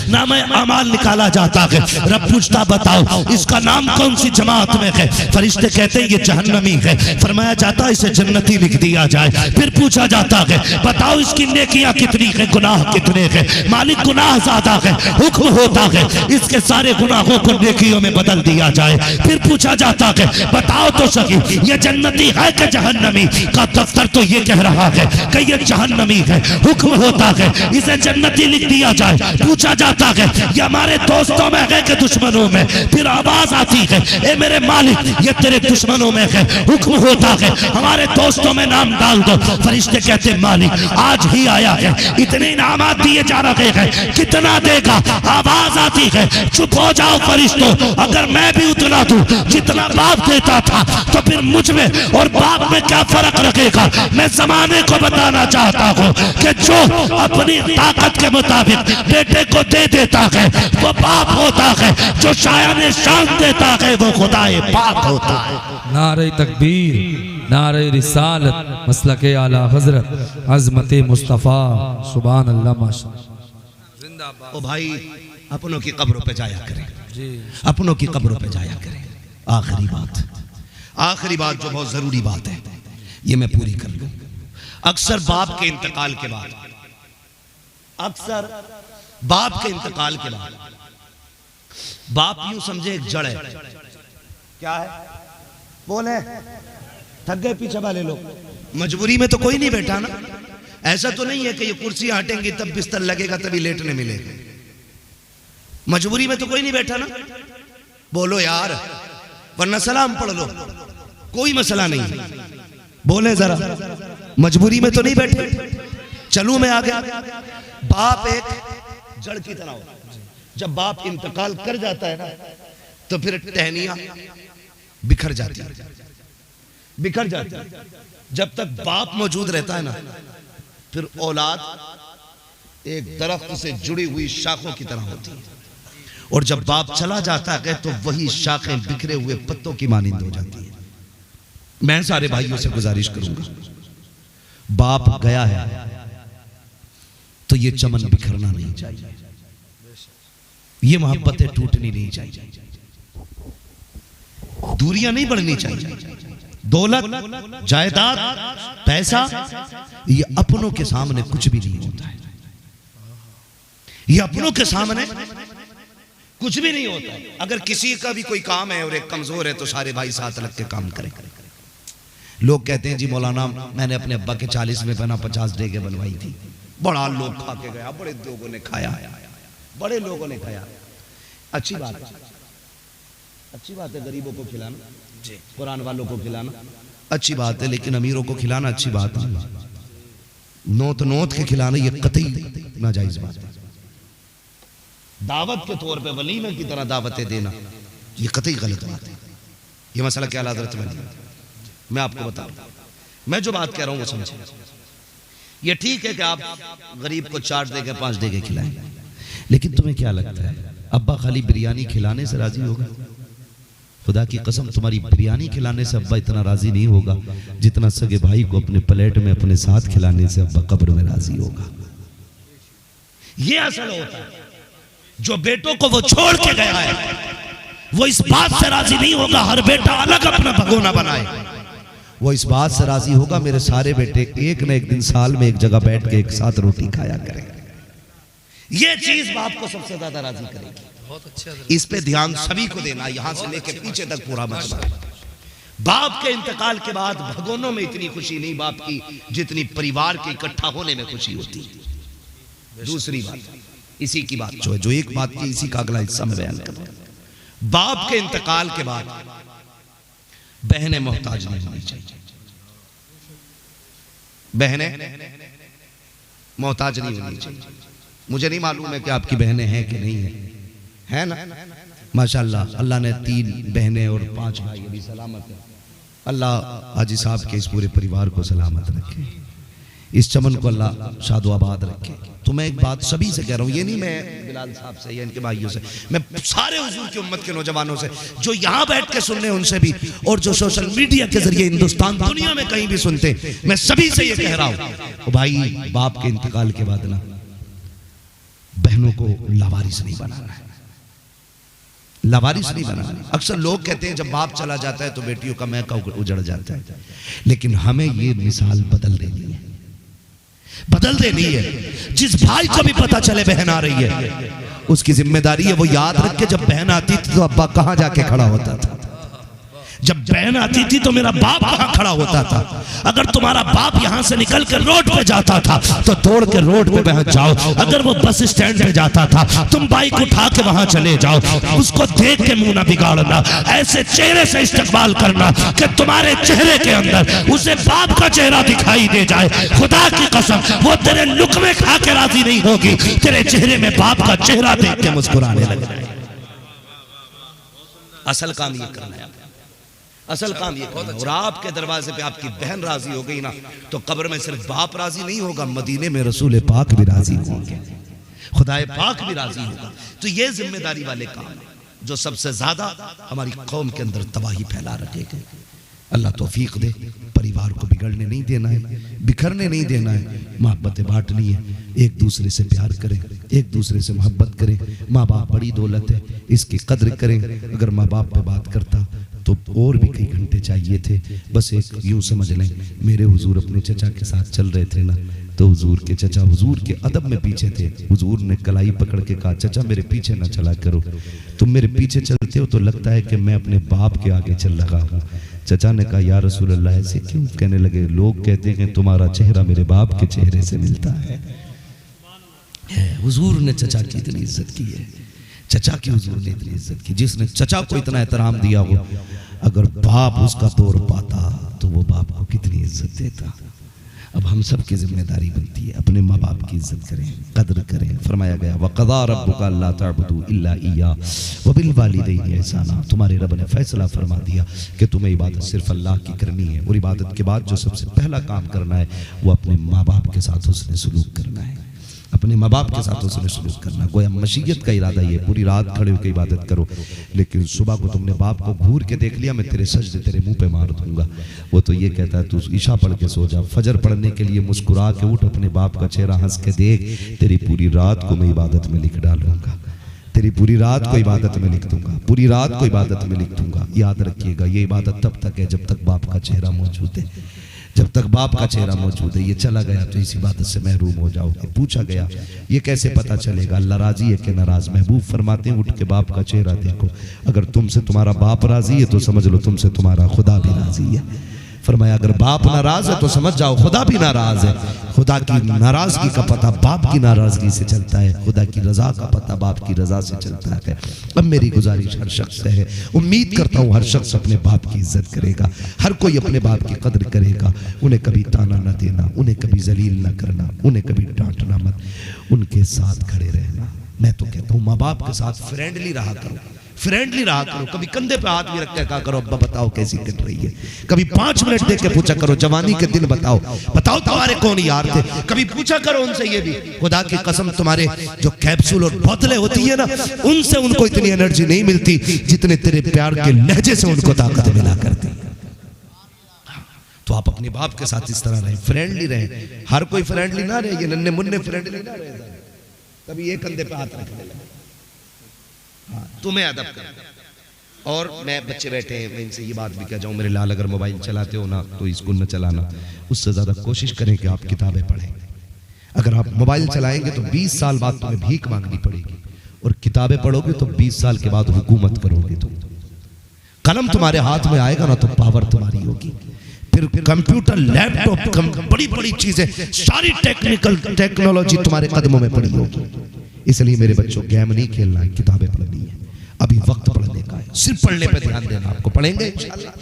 नाम आमाल निकाला जाता है। रब पूछता बताओ इसका नाम कौन सी जमात में है, फरिश्ते कहते हैं ये जहन्नमी है। फरमाया जाता इसे जन्नती लिख दिया जाए। फिर पूछा जाता है बताओ इसकी नेकियां कितनी है, गुनाह कितने हैं, मालिक गुनाह ज्यादा है, हुक्म होता है इसके सारे गुनाहों को नेकियों में बदल दिया जाए। फिर पूछा जाता है बताओ तो सही ये जन्नती है कि जहन्नमी, का दफ्तर तो ये कह रहा है कि ये जहन्नमी है, हुक्म होता है इसे जन्नती लिख दिया जाए। पूछा जाता है ये हमारे दोस्तों में है कि दुश्मनों में, फिर आवाज आती है ए मेरे मालिक ये तेरे दुश्मनों में है, हुक्म होता है हमारे दोस्तों में नाम डाल दो। फरिश्ते कहते मालिक आज ही आया है, इतने इनामात दिए जा रहे हैं, कितना देगा। आवाज आती है चुप हो जाओ फरिश्तों, अगर मैं भी उतना दूं जितना बाप देता था तो फिर मुझ में और बाप में क्या फर्क रखेगा। मैं जमाने को बताना चाहता हूँ कि जो अपनी ताकत के मुताबिक बेटे को दे देता है वो बाप होता है, जो शायान शान देता है वो खुदाए पाक होता है। नारे तकबीर, नारे रिसालत, मसलके आला हजरत, अजमते मुस्तफ़ा, सुभान अल्लाह माशाअल्लाह। ओ भाई अपनों की कब्रों पे जाया करें, अपनों की कब्रों पे जाया करें। आखिरी बात जो बहुत जरूरी बात है ये मैं पूरी कर लूं। अक्सर बाप के इंतकाल के बाद, बाप यूं समझे एक जड़ है। क्या है बोले, थक गए पीछे वाले लोग, मजबूरी में तो कोई नहीं बैठा ना। ऐसा तो नहीं है कि ये कुर्सी हटेंगी तब बिस्तर लगेगा तभी लेटने मिलेगा, मजबूरी में तो कोई नहीं बैठा ना। बोलो यार, वरना सलाम पढ़ लो, कोई मसला नहीं। बोले जरा, मजबूरी में तो नहीं बैठे। चलूं मैं आगे। बाप एक जड़ की तरह होता है। जब बाप इंतकाल कर जाता है ना तो फिर टहनियां बिखर जाती है, बिखर जाती है। जब तक बाप मौजूद रहता है ना फिर औलाद एक दरख्त से जुड़ी हुई शाखों की तरह होती है, और जब बाप चला जाता है तो वही शाखें बिखरे हुए पत्तों की मानिंद हो जाती है। मैं सारे भाइयों से गुजारिश करूंगा, बाप गया है तो ये चमन बिखरना नहीं चाहिए, ये मोहब्बतें टूटनी नहीं चाहिए, दूरियां नहीं बढ़नी चाहिए। दौलत, जायदाद, पैसा ये अपनों के सामने कुछ भी नहीं होता है, ये अपनों के सामने कुछ भी नहीं होता है। अगर किसी का भी कोई काम है और एक कमजोर है तो सारे भाई साथ लग के काम करें। लोग कहते हैं जी मौलाना मैंने अपने अब्बा के 40 में बना 50 डेगे बनवाई थी, बड़ा लोग खा के गया, बड़े लोगों ने खाया, बड़े लोगों ने खाया। अच्छी बात है, अच्छी बात है गरीबों को खिलाना, कुरान वालों को खिलाना अच्छी बात है, लेकिन अमीरों को खिलाना अच्छी बात है। नोत नोत के खिलाना ये कतई नाजायज बात है। दावत के तौर पे वलीमे की तरह दावतें देना ये कतई गलत बात है। ये मसला क्या हज़रत में मैं आपको बता रहा हूं, मैं जो बात कह रहा हूं वो समझे। ये ठीक है कि आप गरीब को 4 देगे 5 देगे खिलाएं, लेकिन तुम्हें क्या लगता है अब्बा खाली बिरयानी खिलाने से राजी होगा? खुदा की कसम तुम्हारी बिरयानी खिलाने से अब्बा इतना राजी नहीं होगा जितना सगे भाई को अपने प्लेट में अपने साथ खिलाने से अब्बा कब्र में राजी होगा। ये असल होता है। जो बेटों को वो छोड़ के गया है वो इस बात से राजी नहीं होगा हर बेटा अलग अपना भगोना बनाए, वो इस बात से राजी होगा मेरे सारे बेटे एक न एक दिन साल में एक जगह बैठ के एक साथ रोटी खाया करें। ये चीज बाप को सबसे ज्यादा राजी करेगी। बहुत अच्छा, इस पे ध्यान सभी को देना, यहां से लेके पीछे तक पूरा मसला। बाप के इंतकाल के बाद भगोनों में इतनी खुशी नहीं बाप की जितनी परिवार के इकट्ठा होने में खुशी होती है। दूसरी बात इसी की बात जो एक बात की इसी का अगला हिस्सा में बयान कर रहा हूं। बाप के इंतकाल के बाद बहनें मोहताज नहीं होनी चाहिए, बहनें मोहताज नहीं होनी चाहिए। मुझे नहीं मालूम है कि आपकी बहनें हैं कि नहीं है ना? माशाअल्लाह अल्लाह ने 3 बहनें और 5 भाई अभी सलामत है। अल्लाह हाजी साहब के इस पूरे परिवार को सलामत रखे, इस चमन को अल्लाह शादो आबाद रखे। तो मैं एक बात सभी से कह रहा हूँ, ये नहीं मैं बिलाल साहब से या इनके भाइयों से, मैं सारे हुजूर की उम्मत के नौजवानों से जो यहाँ बैठ के सुन रहे हैं उनसे भी, और जो सोशल मीडिया के जरिए हिंदुस्तान दुनिया में कहीं भी सुनते, मैं सभी से ये कह रहा हूँ भाई बाप के इंतकाल के बाद ना बहनों को लावारिस नहीं बनाना है, लावारिस नहीं बनाना है। अक्सर लोग कहते हैं जब बाप चला जाता है तो बेटियों का महका उजड़ जाता है, लेकिन हमें ये मिसाल बदल देनी है, बदल देनी है। जिस भाई को भी पता चले बहन आ रही है उसकी जिम्मेदारी है वो याद रख के जब बहन आती थी तो अब्बा कहां जाके खड़ा होता था, जब बहन आती थी तो मेरा बाप कहां खड़ा होता था। अगर तुम्हारा बाप यहां से निकल कर रोड पे जाता था तो दौड़ के रोड पे पहुंच जाओ, अगर वो बस स्टैंड पे जाता था तुम बाइक उठा के वहां चले जाओ, उसको देख के मुंह ना बिगाड़ना, ऐसे चेहरे से इस्तकबाल करना कि तुम्हारे चेहरे के अंदर उसे बाप का चेहरा दिखाई दे जाए। खुदा की कसम वो तेरे लुक़मे खा के राजी नहीं होगी, तेरे चेहरे में बाप का चेहरा देख के मुस्कुराने लग जाए। असल काम ये करना है, असल काम ये करना। और आपके दरवाजे पे आपकी बहन राजी हो गई ना तो कब्र में सिर्फ बाप राजी नहीं होगा, मदीने में रसूल पाक भी राजी होंगे, खुदाए पाक भी राजी होगा। तो ये जिम्मेदारी वाले काम है जो सबसे ज्यादा हमारी कौम के अंदर तबाही फैला रखेगा। अल्लाह तौफीक दे, परिवार को बिगड़ने नहीं देना है, बिखरने नहीं देना है, मोहब्बतें बांटनी है, एक दूसरे से प्यार करें, एक दूसरे से मोहब्बत करें। माँ बाप बड़ी दौलत है, इसकी कद्र करें। अगर माँ बाप पे बात करता तो और भी कई घंटे चाहिए थे। बस एक यूं समझ लें, मेरे हुजूर अपने चचा के साथ चल रहे थे ना तो हुजूर के चचा हुजूर के अदब में पीछे थे। हुजूर ने कलाई पकड़ के कहा चचा मेरे पीछे ना चला करो, तुम मेरे पीछे चलते हो तो लगता है कि मैं अपने बाप के आगे चल रहा हूँ। चचा ने कहा या रसूल अल्लाह ऐसे क्यों? कहने लगे लोग कहते हैं तुम्हारा चेहरा मेरे बाप के चेहरे से मिलता है। हुजूर ने चचा की इतनी इज्जत की है, चचा की हुजूर ने इतनी इज्जत की। जिसने चचा को इतना एहतराम दिया हो, अगर बाप उसका दौर पाता तो वो बाप को कितनी इज्जत देता। अब हम सब की जिम्मेदारी बनती है अपने माँ बाप की इज्जत करें, कदर करें। फरमाया गया वक़ज़ा रब्बुका अल्ला तअबुदू इल्ला इय्याहु व बिल वालिदैनि इहसाना, तुम्हारे रब ने फैसला फरमा दिया कि तुम्हें इबादत सिर्फ अल्लाह की करनी है, और इबादत के बाद जो सबसे पहला काम करना है वो अपने माँ बाप के साथ हुस्न सलूक करना है, अपने माँ बाप के साथ हुस्न सलूक करना। गोया मशीयत का इरादा ये, पूरी रात खड़े होकर इबादत करो, लेकिन सुबह को तुमने बाप को घूर के देख लिया, मैं तेरे सजदे तेरे मुंह पे मार दूंगा। वो तो ये कहता है तू ईशा पढ़ के सो जा, फजर पढ़ने के लिए मुस्कुरा के उठ, अपने बाप का चेहरा हंस के देख, तेरी पूरी रात को मैं इबादत में लिख डालूंगा, तेरी पूरी रात को इबादत में लिख दूंगा, पूरी रात को इबादत में लिख दूंगा। याद रखिएगा ये इबादत तब तक है जब तक बाप का चेहरा मौजूद है, जब तक बाप का चेहरा मौजूद है। ये चला गया तो इस इबादत से महरूम हो जाओगे। पूछा गया ये कैसे पता चलेगा अल्लाह राजी है कि नाराज? महबूब फरमाते हैं उठ के बाप का चेहरा देखो, अगर तुमसे तुम्हारा बाप राजी है तो समझ लो तुमसे तुम्हारा खुदा भी राजी है। फरमाया अगर बाप नाराज है तो समझ जाओ खुदा भी नाराज है। खुदा की नाराजगी का पता बाप की नाराजगी से चलता है, खुदा की रजा का पता बाप की रजा से चलता है। अब मेरी गुजारिश हर शख्स से है, उम्मीद करता हूँ हर शख्स अपने बाप की इज्जत करेगा, हर कोई अपने बाप की कदर करेगा, उन्हें कभी ताना न देना, उन्हें कभी जलील न करना, उन्हें कभी डांटना मत, उनके साथ खड़े रहना। मैं तो कहता हूँ माँ बाप के साथ फ्रेंडली रहा करो, फ्रेंडली रहा करो। कभी कंधे पे हाथ भी रख के कहा करो अब्बा बताओ कैसी कट रही है, कभी 5 मिनट देख के पूछा करो जवानी के दिन बताओ तुम्हारे कौन यार थे, कभी पूछा करो उनसे ये भी। खुदा की कसम तुम्हारे जो कैप्सूल और बोतलें होती है ना, उनसे उनको इतनी एनर्जी नहीं मिलती जितने तेरे प्यार के लहजे से उनको ताकत मिला करती। तो आप अपने बाप के साथ इस तरह रहें, फ्रेंडली रहें। हर कोई फ्रेंडली ना रहे, ये नन्हे मुन्ने फ्रेंडली ना रहे, कभी एक कंधे पे हाथ रखने लगे। हाँ, तुम्हें अदब कर। और मैं बच्चे बैठे हैं, मैं इनसे ये बात भी कह जाऊँ, मेरे लाल अगर मोबाइल चलाते हो ना तो इसको न चलाना, उससे ज़्यादा कोशिश करें कि आप किताबें पढ़ें। अगर आप मोबाइल चलाएंगे तो 20 साल बाद तुम्हें भीख मांगनी पड़ेगी, और किताबें पढ़ोगे तो 20 साल के बाद हुकूमत करोगे। तुम कलम तुम्हारे हाथ में आएगा ना तो पावर तुम्हारी होगी, फिर कंप्यूटर लैपटॉप बड़ी बड़ी चीजें, सारी टेक्नोलॉजी तुम्हारे कदमों में पड़ी होगी। इसलिए मेरे बच्चों गेम नहीं खेलना है, किताबें पढ़नी है, अभी वक्त पढ़ने का है, सिर्फ पढ़ने पे ध्यान देना। आपको पढ़ेंगे इंशाल्लाह,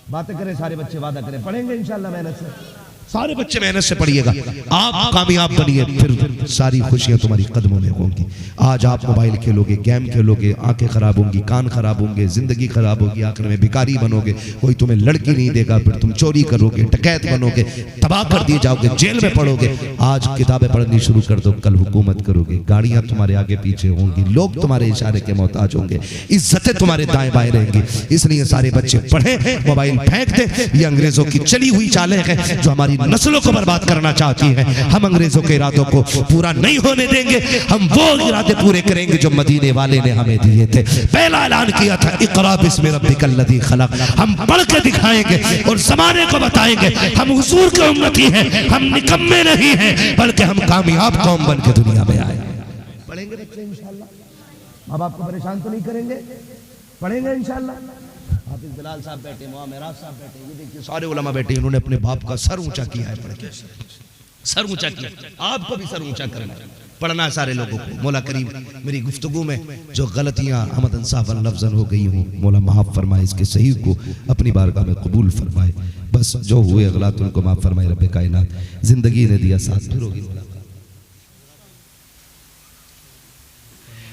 बातें करें सारे बच्चे, वादा करें पढ़ेंगे इंशाल्लाह, मेहनत से सारे बच्चे मेहनत से पढ़िएगा, आप कामयाब बनिए, फिर सारी खुशियां तुम्हारी कदमों में होंगी। आज आप मोबाइल खेलोगे, गेम खेलोगे, आंखें खराब होंगी, कान खराब होंगे, जिंदगी खराब होगी, आखिर में भिखारी बनोगे, कोई तुम्हें लड़की नहीं देगा, फिर तुम चोरी करोगे, डकैत बनोगे, तबाह कर दिए जाओगे, जेल में पढ़ोगे। आज किताबें पढ़नी शुरू कर दो, कल हुकूमत करोगे, गाड़ियां तुम्हारे आगे पीछे होंगी, लोग तुम्हारे इशारे के मोहताज होंगे, इज्जतें तुम्हारे दाएं बाएं रहेंगी। इसलिए सारे बच्चे पढ़ें, मोबाइल फेंक दें। ये अंग्रेजों की चली हुई चालें हैं जो हमारी नस्लों को बर्बाद करना चाहती है। हम अंग्रेजों के इरादों को पूरा नहीं होने देंगे, हम वो इरादे पूरे करेंगे जो मदीने वाले ने हमें दिए थे। पहला ऐलान किया था इक़रा बिस्मि रब्बिकल लज़ी खलक़, हम पढ़ के दिखाएंगे और ज़माने को बताएंगे हम हुजूर के उम्मती हैं, हम निकम्मे नहीं हैं, बल्कि हम कामयाब कौम बन के दुनिया में आए। पढ़ेंगे बच्चे इंशाअल्लाह, माँ बाप को परेशान तो नहीं करेंगे, पढ़ेंगे इंशाअल्लाह। हाफिज बिलाल साहब बैठे, मेराज साहब बैठे, ये देखिए सारे उलमा बैठे, इन्होंने अपने बाप का सर ऊंचा किया है, पढ़ के सर ऊंचा किया। आपको भी सर ऊंचा करना है, पढ़ना है सारे लोगों को। मौला करीम मेरी गुफ्तगू में जो गलतियां हमदन साहब लफ्ज़न हो गई हूँ, मौला माफ़ फरमाए, इसके सही को अपनी बारगाह में कबूल फरमाए। बस जो हुए गलत उनको माफ़ फरमाए रब्बे कायनात। जिंदगी ने दिया साथ, फिर होगी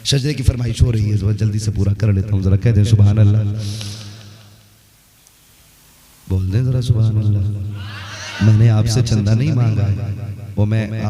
सजदे की फरमाइश हो रही है, तो जल्दी से पूरा कर लेता हूँ। जरा कह दें सुभान अल्लाह, बोल दें जरा सुभान अल्लाह। मैंने आपसे चंदा नहीं मांगा है, वो मैं